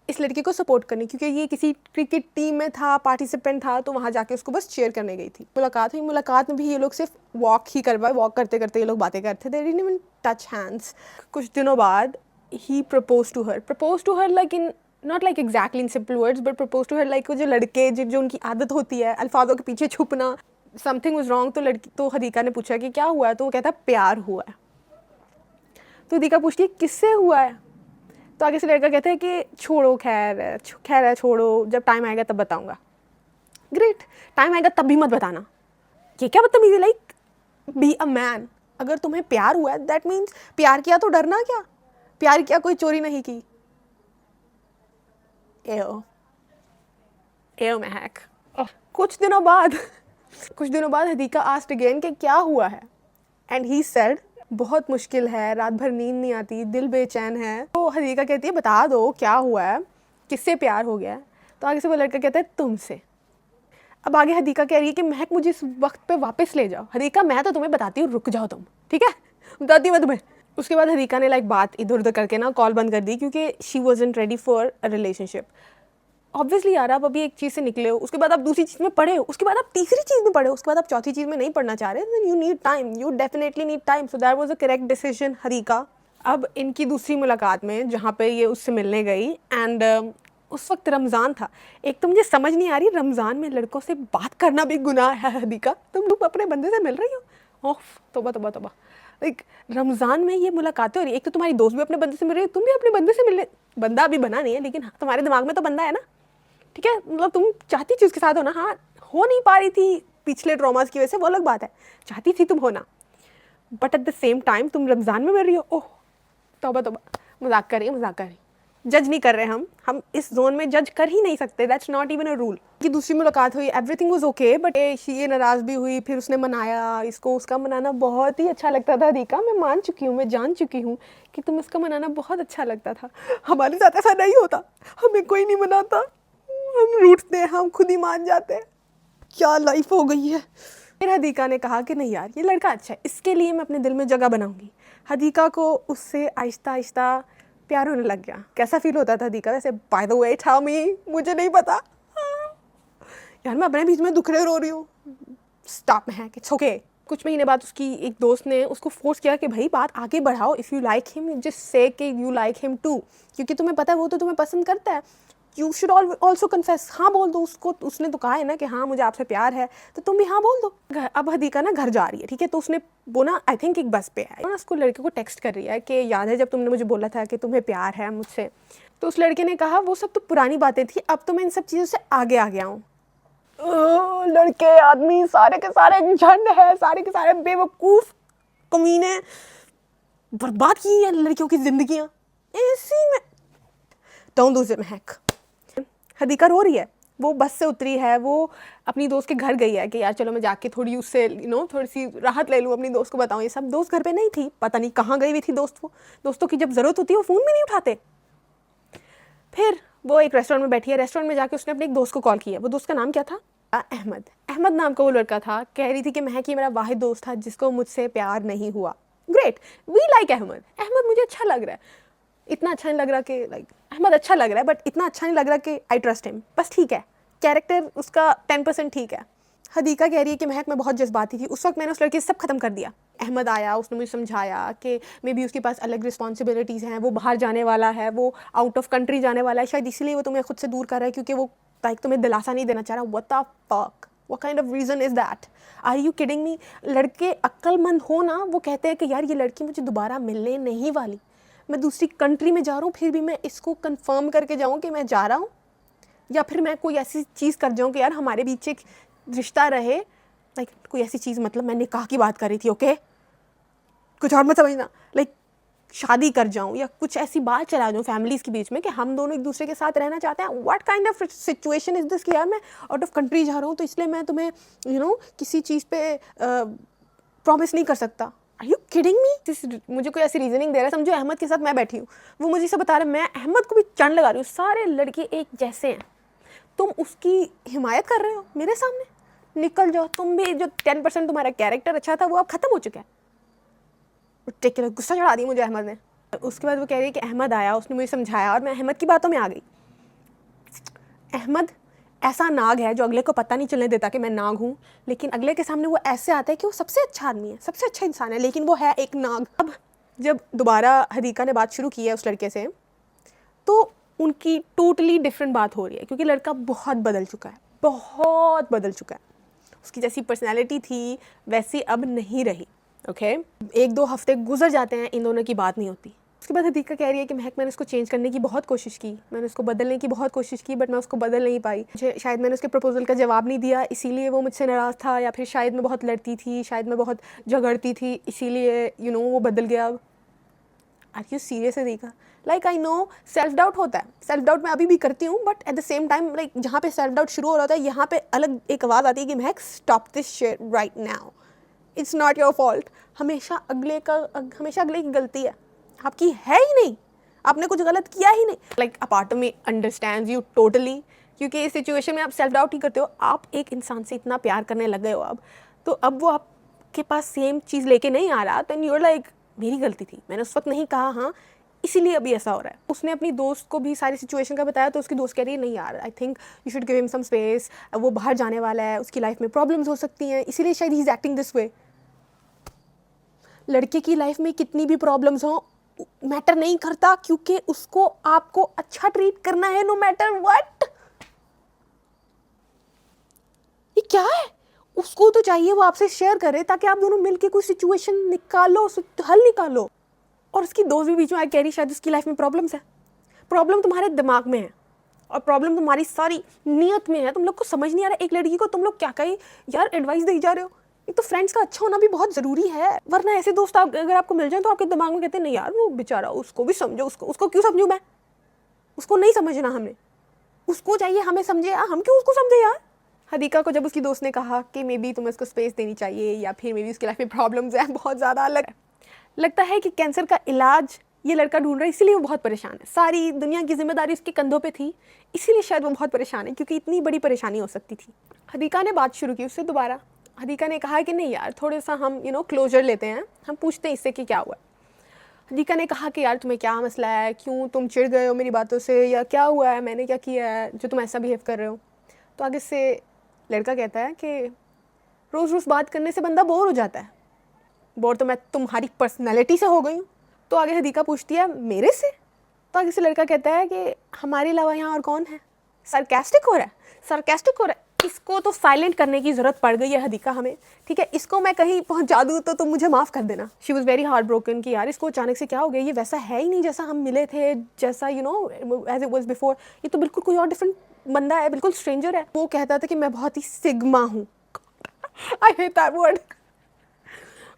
[SPEAKER 1] इस लड़के को सपोर्ट करने, क्योंकि ये किसी क्रिकेट टीम में था, पार्टिसिपेंट था, तो वहाँ जाके उसको बस चेयर करने गई थी। मुलाकात हुई, मुलाकात में भी ये लोग सिर्फ वॉक ही कर पाए। वॉक करते करते ये लोग बातें करते थे, डिडंट इवन टच हैंड्स। कुछ दिनों बाद ही propose to her like in not like exactly in simple words, but propose to her like जो लड़के जो उनकी आदत होती है अल्फाजों के पीछे छुपना। Something was wrong. तो हदीका ने पूछा कि क्या हुआ है, तो वो कहता प्यार हुआ है। तो हदीका पूछती है किससे हुआ है, तो आगे से लड़का कहता है कि छोड़ो, खैर है, छोड़ो, जब टाइम आएगा तब बताऊंगा। ग्रेट, टाइम आएगा तब भी मत बताना, ये क्या बदतमीजी। Like be a man. अगर तुम्हें प्यार हुआ है दैट मीन्स प्यार किया तो डरना क्या, प्यार किया कोई चोरी नहीं की। एओ महक। कुछ दिनों बाद हदीका आस्क्ड अगेन कि क्या हुआ है, एंड ही सेड बहुत मुश्किल है, रात भर नींद नहीं आती, दिल बेचैन है। तो हदीका कहती है बता दो क्या हुआ है, किससे प्यार हो गया है। तो आगे से वो लड़का कहता है तुमसे। अब आगे हदीका कह रही है कि महक मुझे इस वक्त पे वापस ले जाओ। हदीका मैं तो तुम्हें बताती हूँ, रुक जाओ तुम, ठीक है, बताती हूँ मैं तुम्हें। उसके बाद हदीका ने लाइक बात इधर उधर करके ना कॉल बंद कर दी, क्योंकि she wasn't ready for a relationship. Obviously यार, आप अभी एक चीज़ से निकले हो, उसके बाद आप दूसरी चीज़ में पढ़े हो, उसके बाद आप तीसरी चीज़ में पढ़े हो, उसके बाद आप चौथी चीज़ में नहीं पढ़ना चाह रहे, then you need time, you definitely need time. So that was a correct decision Hadiqa. अब इनकी दूसरी मुलाकात में जहाँ पे ये उससे मिलने गई, एंड उस वक्त रमज़ान था। एक तो मुझे समझ नहीं आ रही, रमज़ान में लड़कों से बात करना भी गुनाह है हदीका, तुम अपने बंदे से मिल रही हो, ओफ तौबा तौबा तौबा। लाइक रमज़ान में ये मुलाकातें हो रही है, एक तो तुम्हारी दोस्त भी अपने बंदे से मिल रही है, तुम भी अपने बंदे से मिलने, बंदा अभी बना नहीं है लेकिन हाँ, तुम्हारे दिमाग में तो बंदा है ना, ठीक है, मतलब तुम चाहती थी उसके साथ होना, हाँ हो नहीं पा रही थी पिछले ट्रॉमास की वजह से, वो अलग बात है, चाहती थी तुम होना, but at the same time तुम रमज़ान में मिल रही हो, ओह तौबा तौबा। मजाक कर रही है, मजाक कर रही, जज नहीं कर रहे हम इस जोन में जज कर ही नहीं सकते, that's not even a rule. कि दूसरी मुलाकात हुई, एवरीथिंग वाज ओके, बट ये नाराज़ भी हुई, फिर उसने मनाया इसको, उसका मनाना बहुत ही अच्छा लगता था दीका, मैं मान चुकी हूँ, मैं जान चुकी हूँ कि तुम इसका मनाना बहुत अच्छा लगता था। हमारे साथ ऐसा नहीं होता, हमें कोई नहीं मनाता, हम रूठते हैं, हम खुद ही मान जाते हैं। क्या लाइफ हो गई है। फिर हदीका ने कहा कि नहीं यार ये लड़का अच्छा है, इसके लिए मैं अपने दिल में जगह बनाऊंगी। हदीका को उससे आहिस्ता आहिस्ता प्यार होने लग गया। कैसा फील होता था हदीका वैसे, by the way tell me, मुझे नहीं पता यार, मैं अपने बीच में दुख रहे रो रही हूँ, स्टॉप में है कि ओके। कुछ महीने बाद उसकी एक दोस्त ने उसको फोर्स किया कि भाई बात आगे बढ़ाओ, if you like him just say कि यू लाइक हिम टू, क्योंकि तुम्हें पता है वो तो तुम्हें पसंद करता है, यू शुड ऑल्सो कन्फेस, हाँ बोल दो उसको, उसने तो कहा है ना कि हाँ मुझे आपसे प्यार है, तो तुम भी हाँ बोल दो। अब हदीका ना घर जा रही है, ठीक है, तो उसने बोला आई थिंक एक बस पे है ना, उसको लड़के को टेक्स्ट कर रही है कि याद है जब तुमने मुझे बोला था कि तुम्हें प्यार है मुझसे, तो उस लड़के ने कहा वो सब तो पुरानी बातें थी, अब तो मैं इन सब चीज़ों से आगे आ गया हूँ। लड़के आदमी सारे के सारे झंड है, सारे के सारे बेवकूफ़ कमीने, बर्बाद की है लड़कियों की जिंदगियाँ इसी में। डोंट लूज इट महक। हदीका रो रही है, वो बस से उतरी है, वो अपनी दोस्त के घर गई है कि यार चलो मैं जाके थोड़ी उससे थोड़ी सी राहत ले लूँ, अपनी दोस्त को बताऊँ ये सब। दोस्त घर पे नहीं थी, पता नहीं कहाँ गई हुई थी दोस्त। वो दोस्तों की जब ज़रूरत होती है वो फ़ोन भी नहीं उठाते। फिर वो एक रेस्टोरेंट में बैठी है, रेस्टोरेंट में जाके उसने अपने एक दोस्त को कॉल किया। वो दोस्त का नाम क्या था? अहमद नाम का वो लड़का था। कह रही थी कि महक ये मेरा वाहिद दोस्त था जिसको मुझसे प्यार नहीं हुआ। ग्रेट, वी लाइक अहमद मुझे अच्छा लग रहा है, इतना अच्छा नहीं लग रहा कि लाइक अहमद अच्छा लग रहा है, बट इतना अच्छा नहीं लग रहा कि आई ट्रस्ट हिम, बस ठीक है, कैरेक्टर उसका 10% ठीक है। हदीका कह रही है कि महक मैं बहुत जज्बाती थी, उस वक्त मैंने उस लड़के से सब खत्म कर दिया। अहमद आया, उसने मुझे समझाया कि मे बी उसके पास अलग रिस्पॉन्सिबिलिटीज़ हैं, वो बाहर जाने वाला है, वो आउट ऑफ कंट्री जाने वाला है, शायद इसीलिए वो तुम्हें खुद से दूर कर रहा है, क्योंकि वो लाइक तुम्हें दिलासा नहीं देना चाह रहा। What the fuck, what kind of reason is that? Are you kidding me? लड़के अक्लमंद हो ना, वो कहते हैं कि यार ये लड़की मुझे दोबारा मिलने नहीं वाली, मैं दूसरी कंट्री में जा रहा हूँ, फिर भी मैं इसको कंफर्म करके जाऊँ कि मैं जा रहा हूँ, या फिर मैं कोई ऐसी चीज़ कर जाऊँ कि यार हमारे बीच एक रिश्ता रहे, लाइक कोई ऐसी चीज़, मतलब मैं निकाह की बात कर रही थी, ओके, कुछ और मत समझना, लाइक शादी कर जाऊँ या कुछ ऐसी बात चला जाऊँ फैमिलीज़ के बीच में कि हम दोनों एक दूसरे के साथ रहना चाहते हैं। What kind of situation is this कि यार मैं आउट ऑफ कंट्री जा रहा हूँ तो इसलिए मैं तुम्हें किसी चीज़ पे प्रॉमिस नहीं कर सकता। Are you kidding me? मुझे कोई ऐसी रीजनिंग दे रहा है, समझो अहमद के साथ मैं बैठी हूँ, वो मुझे सब बता रहा है, मैं अहमद को भी चंड लगा रही हूँ, सारे लड़के एक जैसे हैं, तुम उसकी हिमायत कर रहे हो मेरे सामने, निकल जाओ तुम भी। जो 10% तुम्हारा कैरेक्टर अच्छा था वो अब ख़त्म हो चुका है। टेक गुस्सा चढ़ा दी मुझे अहमद ने। उसके बाद वो कह रही है कि अहमद आया, उसने मुझे समझाया और मैं अहमद की बातों में आ गई। अहमद ऐसा नाग है जो अगले को पता नहीं चलने देता कि मैं नाग हूँ, लेकिन अगले के सामने वो ऐसे आता है कि वो सबसे अच्छा आदमी है, सबसे अच्छा इंसान है, लेकिन वो है एक नाग। अब जब दोबारा हदीका ने बात शुरू की है उस लड़के से, तो उनकी टोटली डिफरेंट बात हो रही है, क्योंकि लड़का बहुत बदल चुका है, बहुत बदल चुका है। उसकी जैसी पर्सनैलिटी थी वैसी अब नहीं रही। ओके, 1-2 हफ्ते गुजर जाते हैं, इन दोनों की बात नहीं होती। उसके बाद हदीका कह रही है कि महक मैंने उसको चेंज करने की बहुत कोशिश की, मैंने उसको बदलने की बहुत कोशिश की, बट मैं उसको बदल नहीं पाई। मुझे शायद मैंने उसके प्रपोजल का जवाब नहीं दिया, इसीलिए वो मुझसे नाराज़ था, या फिर शायद मैं बहुत लड़ती थी, शायद मैं बहुत झगड़ती थी, इसीलिए वो बदल गया। अब are you serious Hadiqa? Like I know self doubt होता है, सेल्फ डाउट मैं अभी भी करती हूँ, but at the same time like जहाँ पे सेल्फ डाउट शुरू हो रहा था यहाँ पे अलग एक आवाज़ आती है कि महक stop this shit right now, it's not your fault. हमेशा अगले की गलती है, आपकी है ही नहीं, आपने कुछ गलत किया ही नहीं। Like a part of me understands you totally, क्योंकि इस सिचुएशन में आप सेल्फ डाउट ही करते हो। आप एक इंसान से इतना प्यार करने लग गए हो अब, तो अब वो आपके पास सेम चीज़ लेके नहीं आ रहा, तो यूर लाइक मेरी गलती थी, मैंने उस वक्त नहीं कहा, हाँ इसीलिए अभी ऐसा हो रहा है। उसने अपनी दोस्त को भी सारी सिचुएशन का बताया, तो उसकी दोस्त कह रही है नहीं यार, I think you should give him some space, वो बाहर जाने वाला है, उसकी लाइफ में प्रॉब्लम्स हो सकती हैं, इसीलिए शायद he is acting this way. लड़के की लाइफ में कितनी भी प्रॉब्लम्स हों, मैटर नहीं करता, क्योंकि उसको आपको अच्छा ट्रीट करना है नो मैटर व्हाट। ये क्या है? उसको तो चाहिए वो आपसे शेयर करे ताकि आप दोनों मिलके कोई सिचुएशन निकालो, हल निकालो। और उसकी दोस्त भी बीच में आ कह रही शायद उसकी लाइफ में प्रॉब्लम्स है। प्रॉब्लम तुम्हारे दिमाग में है और प्रॉब्लम तुम्हारी सारी नीयत में है। तुम लोग को समझ नहीं आ रहा एक लड़की को तुम लोग क्या कहीं यार एडवाइस दे जा रहे हो। एक तो फ्रेंड्स का अच्छा होना भी बहुत ज़रूरी है, वरना ऐसे दोस्त आप अगर आपको मिल जाए तो आपके दिमाग में कहते हैं नहीं यार वो बेचारा, उसको भी समझो, उसको क्यों समझूं मैं, उसको नहीं समझना हमने, उसको चाहिए हमें समझे, हम क्यों उसको समझे यार। हदीका को जब उसकी दोस्त ने कहा कि मे बी तुम्हें उसको स्पेस देनी चाहिए या फिर मे बी उसकी लाइफ में प्रॉब्लम्स हैं बहुत ज़्यादा, लगता है कि कैंसर का इलाज ये लड़का ढूंढ रहा है, इसीलिए वो बहुत परेशान है। सारी दुनिया की जिम्मेदारी उसके कंधों पे थी, इसीलिए शायद वो बहुत परेशान है, क्योंकि इतनी बड़ी परेशानी हो सकती थी। हदीका ने बात शुरू की उससे दोबारा। हदीका ने कहा कि नहीं यार थोड़ा सा हम क्लोजर लेते हैं, हम पूछते हैं इससे कि क्या हुआ। हदीका ने कहा कि यार तुम्हें क्या मसला है, क्यों तुम चिढ़ गए हो मेरी बातों से, या क्या हुआ है, मैंने क्या किया है जो तुम ऐसा बिहेव कर रहे हो। तो आगे से लड़का कहता है कि रोज़ रोज़ बात करने से बंदा बोर हो जाता है। बोर तो मैं तुम्हारी पर्सनैलिटी से हो गई हूँ। तो आगे हदीका पूछती है मेरे से। तो आगे से लड़का कहता है कि हमारे अलावा यहाँ और कौन है। सरकास्टिक हो रहा है, सरकास्टिक हो रहा है। इसको तो साइलेंट करने की ज़रूरत पड़ गई है हदीका हमें, ठीक है। इसको मैं कहीं पहुँचा दूँ तो तुम मुझे माफ़ कर देना। She was very heart broken कि यार इसको अचानक से क्या हो गया, ये वैसा है ही नहीं जैसा हम मिले थे, जैसा एज इट वॉज बिफोर। ये तो बिल्कुल कोई और डिफरेंट बंदा है, बिल्कुल स्ट्रेंजर है। वो कहता था कि मैं बहुत ही सिग्मा हूँ। I hate that word.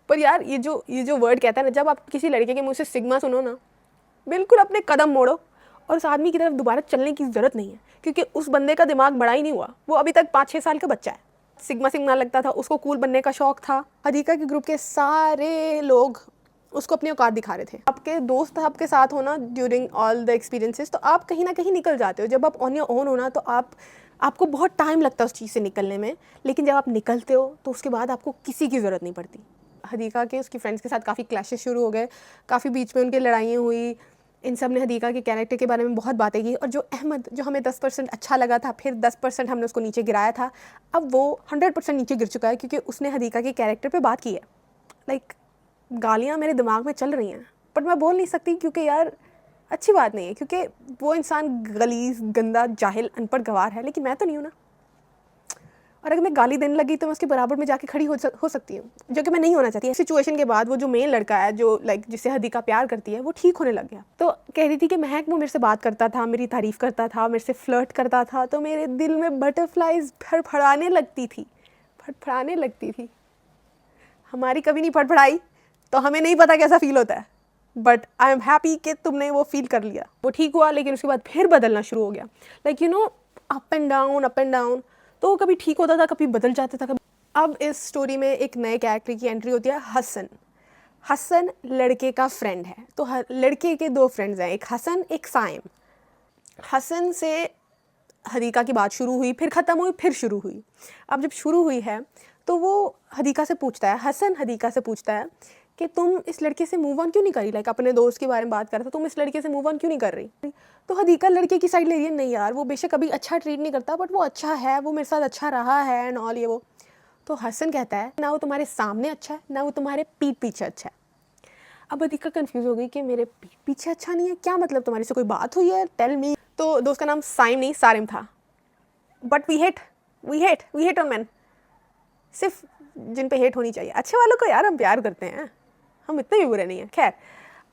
[SPEAKER 1] पर यार ये जो वर्ड कहता है ना, जब आप किसी लड़के के मुंह से सिग्मा सुनो ना, बिल्कुल अपने कदम मोड़ो और उस आदमी की तरफ दोबारा चलने की ज़रूरत नहीं है, क्योंकि उस बंदे का दिमाग बड़ा ही नहीं हुआ, वो अभी तक 5-6 साल का बच्चा है। सिग्मा सिग्मा लगता था, उसको कूल बनने का शौक था। हदीका के ग्रुप के सारे लोग उसको अपनी औकात दिखा रहे थे। आपके दोस्त आपके साथ होना ड्यूरिंग ऑल द एक्सपीरियंसेस, तो आप कहीं ना कहीं निकल जाते हो। जब आप ऑन योर ओन हो ना, तो आपको बहुत टाइम लगता है उस चीज़ से निकलने में, लेकिन जब आप निकलते हो तो उसके बाद आपको किसी की ज़रूरत नहीं पड़ती। हदीका के उसकी फ्रेंड्स के साथ काफ़ी क्लैशेस शुरू हो गए, काफ़ी बीच में उनकी लड़ाइयाँ हुई। इन सब ने हदीका के कैरेक्टर के बारे में बहुत बातें की, और जो अहमद जो हमें 10% अच्छा लगा था, फिर 10% हमने उसको नीचे गिराया था, अब वो 100% नीचे गिर चुका है, क्योंकि उसने हदीका के कैरेक्टर पे बात की है। लाइक गालियाँ मेरे दिमाग में चल रही हैं, बट मैं बोल नहीं सकती क्योंकि यार अच्छी बात नहीं है, क्योंकि वो इंसान गलीज़, गंदा, जाहिल, अनपढ़, गवार है, लेकिन मैं तो नहीं हूँ ना। और अगर मैं गाली देने लगी तो मैं उसके बराबर में जाके खड़ी हो सकती हूँ, जो कि मैं नहीं होना चाहती। सिचुएशन के बाद वो जो मेन लड़का है जो जिससे हदीका प्यार करती है, वो ठीक होने लग गया। तो कह रही थी कि महक वो मेरे से बात करता था, मेरी तारीफ़ करता था, मेरे से फ्लर्ट करता था, तो मेरे दिल में बटरफ्लाइज फड़फड़ाने लगती थी। हमारी कभी नहीं फड़फड़ाई, तो हमें नहीं पता कैसा फील होता है, बट आई एम हैप्पी कि तुमने वो फील कर लिया। वो ठीक हुआ, लेकिन उसके बाद फिर बदलना शुरू हो गया। Like up and down. तो कभी ठीक होता था, कभी बदल जाता था, कभी। अब इस स्टोरी में एक नए कैरेक्टर की एंट्री होती है, हसन लड़के का फ्रेंड है। तो लड़के के 2 फ्रेंड्स हैं, एक हसन, एक साइम। हसन से हदीका की बात शुरू हुई, फिर ख़त्म हुई, फिर शुरू हुई। अब जब शुरू हुई है तो वो हदीका से पूछता है, हसन हदीका से पूछता है कि तुम इस लड़के से मूव ऑन क्यों नहीं कर रही। लाइक अपने दोस्त के बारे में बात कर रहा था, तुम इस लड़के से मूव ऑन क्यों नहीं कर रही। तो हदीका लड़के की साइड ले रही है, नहीं यार वो बेशक अभी अच्छा ट्रीट नहीं करता, बट वो अच्छा है, वो मेरे साथ अच्छा रहा है एंड ऑल ये वो। तो हसन कहता है ना वो तुम्हारे सामने अच्छा है, ना वो तुम्हारे पीठ पीछे अच्छा है। अब हदीका कंफ्यूज हो गई कि मेरे पीठ पीछे अच्छा नहीं है, क्या मतलब, तुम्हारे से कोई बात हुई है, टेल मी। तो दोस्त का नाम साइम नहीं सारिम था। But we hate on man. सिर्फ जिन पे हेट होनी चाहिए, अच्छे वालों को यार हम प्यार करते हैं, हम इतने भी बुरे नहीं हैं। खैर,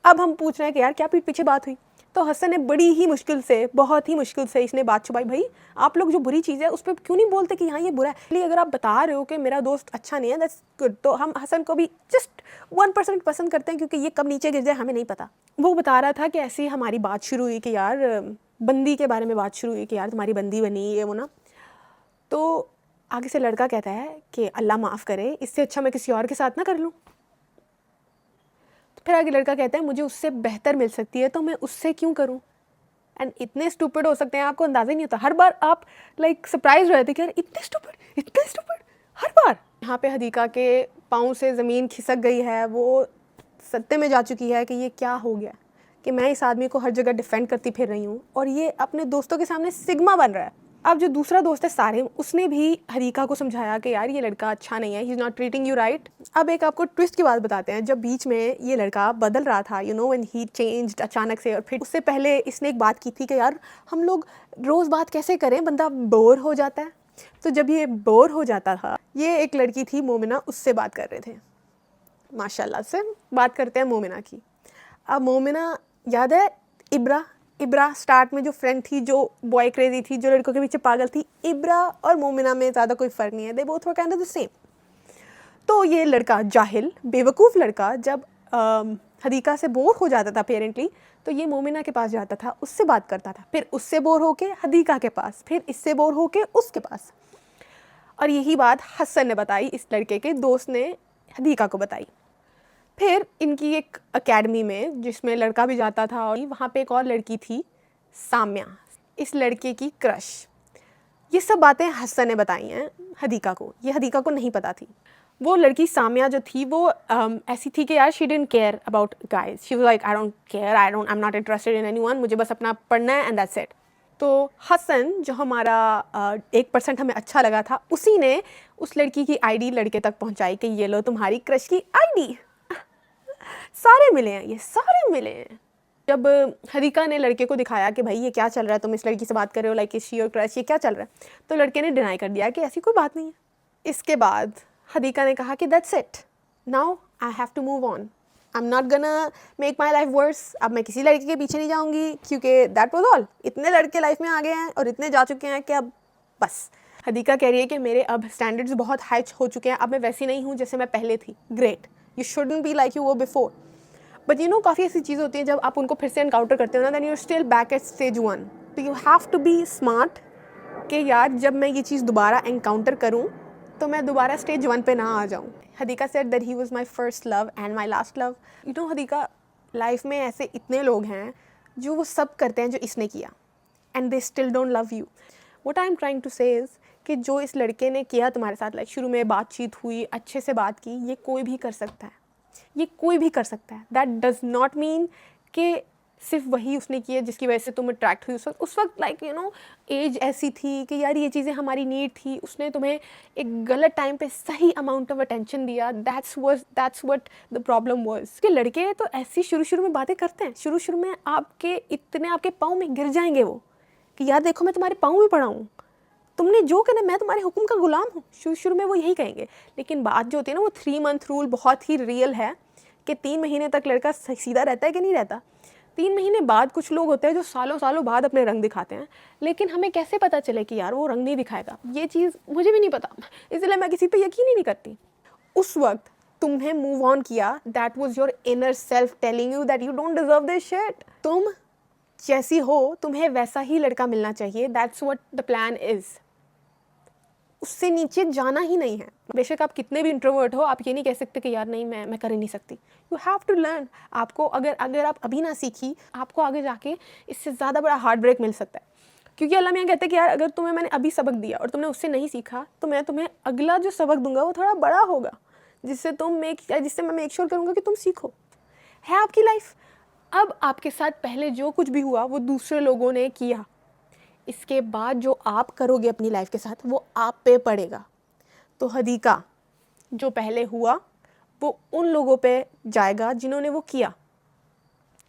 [SPEAKER 1] अब हम पूछ रहे हैं कि यार क्या पीठ पीछे बात हुई। तो हसन ने बड़ी ही मुश्किल से, बहुत ही मुश्किल से इसने बात छुपाई। भाई आप लोग जो बुरी चीज़ है उस पर क्यों नहीं बोलते कि हाँ ये बुरा है। इसलिए अगर आप बता रहे हो कि मेरा दोस्त अच्छा नहीं है, दैट्स गुड। तो हम हसन को भी जस्ट 1% पसंद करते हैं, क्योंकि ये कब नीचे गिर जाए हमें नहीं पता। वो बता रहा था कि ऐसे ही हमारी बात शुरू हुई कि यार बंदी के बारे में बात शुरू हुई कि यार तुम्हारी बंदी बनी ये वो ना। तो आगे से लड़का कहता है कि अल्लाह माफ़ करे, इससे अच्छा मैं किसी और के साथ ना कर लूँ। तो फिर आगे लड़का कहता है मुझे उससे बेहतर मिल सकती है, तो मैं उससे क्यों करूँ। एंड इतने स्टूपिड हो सकते हैं, आपको अंदाज़ा ही नहीं होता। हर बार आप लाइक सरप्राइज रहते कि यार इतने स्टूपिड हर बार। यहाँ पे हदीका के पाँव से ज़मीन खिसक गई है, वो सत्ते में जा चुकी है कि ये क्या हो गया, कि मैं इस आदमी को हर जगह डिफेंड करती फिर रही हूँ और ये अपने दोस्तों के सामने सिग्मा बन रहा है। अब जो दूसरा दोस्त है सारिम, उसने भी हदीका को समझाया कि यार ये लड़का अच्छा नहीं है, he is not treating you right. अब एक आपको ट्विस्ट की बात बताते हैं, जब बीच में ये लड़का बदल रहा था, you know when he changed अचानक से, और फिर उससे पहले इसने एक बात की थी कि यार हम लोग रोज़ बात कैसे करें, बंदा बोर हो जाता है। तो जब ये बोर हो जाता था, ये एक लड़की थी मोमिना, उससे बात कर रहे थे। माशाल्लाह से बात करते हैं मोमिना की। अब मोमिना, याद है इब्रा स्टार्ट में जो फ्रेंड थी, जो बॉय क्रेजी थी, जो लड़कों के पीछे पागल थी, इब्रा और मोमिना में ज़्यादा कोई फ़र्क नहीं है, they both were kind of the same. तो ये लड़का जाहिल बेवकूफ़ लड़का जब हदीका से बोर हो जाता था अपेरेंटली, तो ये मोमिना के पास जाता था, उससे बात करता था, फिर उससे बोर होके हदीका के पास, फिर इससे बोर होके उसके पास। और यही बात हसन ने बताई, इस लड़के के दोस्त ने हदीका को बताई। फिर इनकी एक एकेडमी में जिसमें लड़का भी जाता था, और वहाँ पे एक और लड़की थी साम्या, इस लड़के की क्रश। ये सब बातें हसन ने बताई हैं हदीका को, ये हदीका को नहीं पता थी। वो लड़की साम्या जो थी वो ऐसी थी कि यार she didn't care about guys, she was like I don't care, I am not interested in anyone, मुझे बस अपना पढ़ना है एंड दैट्स इट। तो हसन जो हमारा 1% हमें अच्छा लगा था, उसी ने उस लड़की की आईडी लड़के तक पहुंचाई कि ये लो तुम्हारी क्रश की आईडी। सारे मिले हैं, ये सारे मिले हैं। जब हदीका ने लड़के को दिखाया कि भाई ये क्या चल रहा है, तुम इस लड़की से बात कर रहे हो, like is she your crush, ये क्या चल रहा है, तो लड़के ने डिनाई कर दिया कि ऐसी कोई बात नहीं है। इसके बाद हदीका ने कहा कि that's it, now I have to move on, I am not gonna make my life worse. अब मैं किसी लड़के के पीछे नहीं जाऊँगी, क्योंकि दैट वॉज ऑल, इतने लड़के लाइफ में आ गए हैं और इतने जा चुके हैं कि अब बस। हदीका कह रही है कि मेरे अब स्टैंडर्ड्स बहुत हाई हो चुके हैं, अब मैं वैसी नहीं हूँ जैसे मैं पहले थी। Great, you shouldn't be like you were before, but you no काफ़ी ऐसी चीज़ होती है जब आप उनको फिर से एनकाउंटर करते हो ना, then you are still back at stage 1। तो you have to be smart कि यार जब मैं ये चीज़ दोबारा एनकाउंटर करूँ तो मैं दोबारा स्टेज 1 पे ना आ जाऊँ। Hadika said that he was my first love and my last love. You know Hadika, life में ऐसे इतने लोग हैं जो वो सब करते हैं जो इसने किया, and they still don't love you. What I am trying to say is कि जो इस लड़के ने किया तुम्हारे साथ, लाइक शुरू में बातचीत हुई, अच्छे से बात की, ये कोई भी कर सकता है, ये कोई भी कर सकता है। दैट डज नॉट मीन कि सिर्फ वही उसने किया जिसकी वजह से तुम अट्रैक्ट हुई उस वक्त लाइक यू नो एज ऐसी थी कि यार ये चीज़ें हमारी नीड थी, उसने तुम्हें एक गलत टाइम पे सही अमाउंट ऑफ अटेंशन दिया, that's what the problem was. कि लड़के तो ऐसी शुरू में बातें करते हैं, शुरू में आपके पाँव में गिर जाएंगे वो कि यार देखो मैं तुम्हारे पाँव में पड़ा हूँ, तुमने जो करना, मैं तुम्हारे हुक्म का गुलाम हूँ। शुरू में वो यही कहेंगे, लेकिन बात जो होती है ना वो 3 मंथ रूल बहुत ही रियल है कि 3 महीने तक लड़का सीधा रहता है कि नहीं रहता। 3 महीने बाद कुछ लोग होते हैं जो सालों बाद अपने रंग दिखाते हैं, लेकिन हमें कैसे पता चले कि यार वो रंग नहीं दिखाएगा, ये चीज़ मुझे भी नहीं पता, इसलिए मैं किसी पे यकीन ही नहीं करती। उस वक्त तुम्हें मूव ऑन किया, that was your inner self telling you that you don't deserve this shit. तुम जैसी हो तुम्हें वैसा ही लड़का मिलना चाहिए, that's what the plan is. उससे नीचे जाना ही नहीं है। बेशक आप कितने भी इंट्रोवर्ट हो, आप ये नहीं कह सकते कि यार नहीं मैं कर ही नहीं सकती। You have to learn. आपको अगर आप अभी ना सीखी, आपको आगे जाके इससे ज़्यादा बड़ा हार्ट ब्रेक मिल सकता है। क्योंकि अल्लाह मियाँ कहते हैं कि यार अगर तुम्हें मैंने अभी सबक दिया और तुमने उससे नहीं सीखा, तो मैं तुम्हें अगला जो सबक दूंगा वो थोड़ा बड़ा होगा, जिससे मैं मेक श्योर करूँगा कि तुम सीखो। है आपकी लाइफ। अब आपके साथ पहले जो कुछ भी हुआ वो दूसरे लोगों ने किया, इसके बाद जो आप करोगे अपनी लाइफ के साथ वो आप पे पड़ेगा। तो हदीका, जो पहले हुआ वो उन लोगों पे जाएगा जिन्होंने वो किया,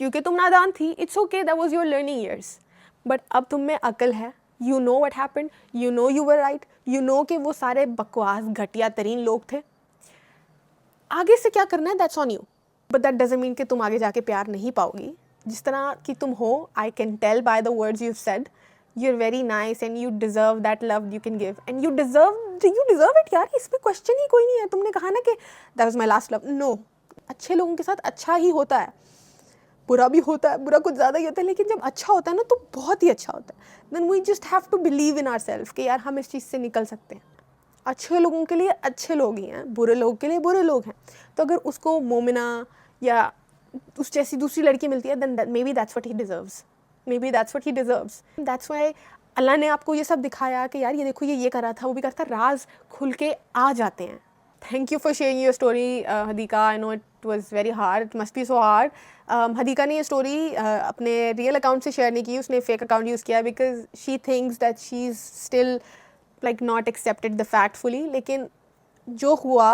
[SPEAKER 1] क्योंकि तुम नादान थी, it's okay, that was your learning years. But अब तुम में अकल है, you know what happened, you know you were right, you know कि वो सारे बकवास घटिया तरीन लोग थे। आगे से क्या करना है that's on you, but that doesn't mean कि तुम आगे जाके प्यार नहीं पाओगी। जिस तरह कि तुम हो, I can tell by the words you said, you're very nice and you deserve that love you can give and you deserve it यार, इसमें क्वेश्चन ही कोई नहीं है। तुमने कहा ना कि that was my last love, no, अच्छे लोगों के साथ अच्छा ही होता है, बुरा भी होता है, बुरा कुछ ज़्यादा ही होता है, लेकिन जब अच्छा होता है ना तो बहुत ही अच्छा होता है। then we just have to believe in ourselves कि यार हम इस चीज़ से निकल सकते हैं। अच्छे लोगों के लिए अच्छे लोग ही हैं, बुरे लोगों के लिए बुरे लोग हैं। तो अगर उसको मोमिना या उस जैसी दूसरी लड़की मिलती है, then maybe that's what he deserves, maybe that's what he deserves. That's why अल्लाह ने आपको ये सब दिखाया कि यार ये देखो ये करा था, वो भी करा था, राज खुल के आ जाते हैं। Thank you for sharing your story, Hadika. I know it was very hard. It must be so hard. Hadika ने ये story अपने real account से share नहीं की, उसने fake account use किया because she thinks that she's still like not accepted the fact fully. लेकिन जो हुआ,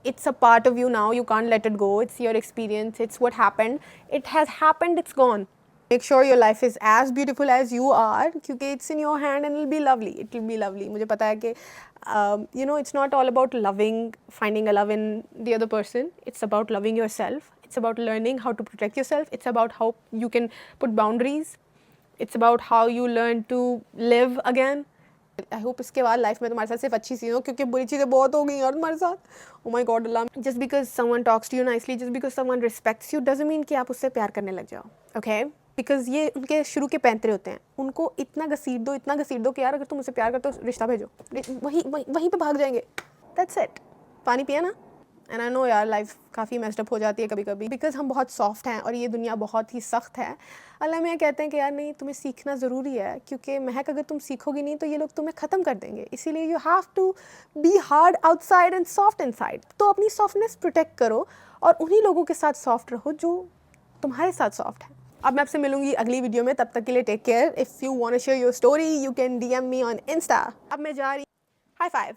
[SPEAKER 1] it's a part of you now. You can't let it go. It's your experience. It's what happened. It has happened. It's gone. Make sure your life is as beautiful as you are, क्योंकि it's in your hand and it'll be lovely. It'll be lovely. मुझे पता है कि you know, it's not all about loving, finding a love in the other person. It's about loving yourself. It's about learning how to protect yourself. It's about how you can put boundaries. It's about how you learn to live again. I hope इसके बाद life में तुम्हारे साथ सिर्फ अच्छी चीज़ें हो, क्योंकि बुरी चीज़ें बहुत हो गई यार तुम्हारे साथ. Oh my God, Allah. Just because someone talks to you nicely, just because someone respects you, doesn't mean कि आप उससे प्यार करने लग जाओ. Okay? Because ये उनके शुरू के पैंतरे होते हैं. उनको इतना घसीट दो कि यार अगर तुम मुझसे प्यार करते हो रिश्ता भेजो. वहीं पे भाग जाएंगे. That's it. पानी पिया ना? एंड आई नो यार लाइफ काफ़ी मेस्ड अप हो जाती है कभी कभी, बिकॉज हम बहुत सॉफ्ट हैं और ये दुनिया बहुत ही सख्त है. अल्लाह मियाँ कहते हैं कि यार नहीं, तुम्हें सीखना ज़रूरी है, क्योंकि महक अगर तुम सीखोगी नहीं तो ये लोग तुम्हें ख़त्म कर देंगे. इसीलिए you have to be hard outside and soft inside. तो अपनी सॉफ्टनेस प्रोटेक्ट करो और उन्हीं लोगों के साथ सॉफ्ट रहो जो तुम्हारे साथ सॉफ्ट है. अब मैं आपसे मिलूंगी अगली वीडियो में. तब तक के लिए take care. If you want to share your story you can DM me on Insta. अब मैं जा रही. High five.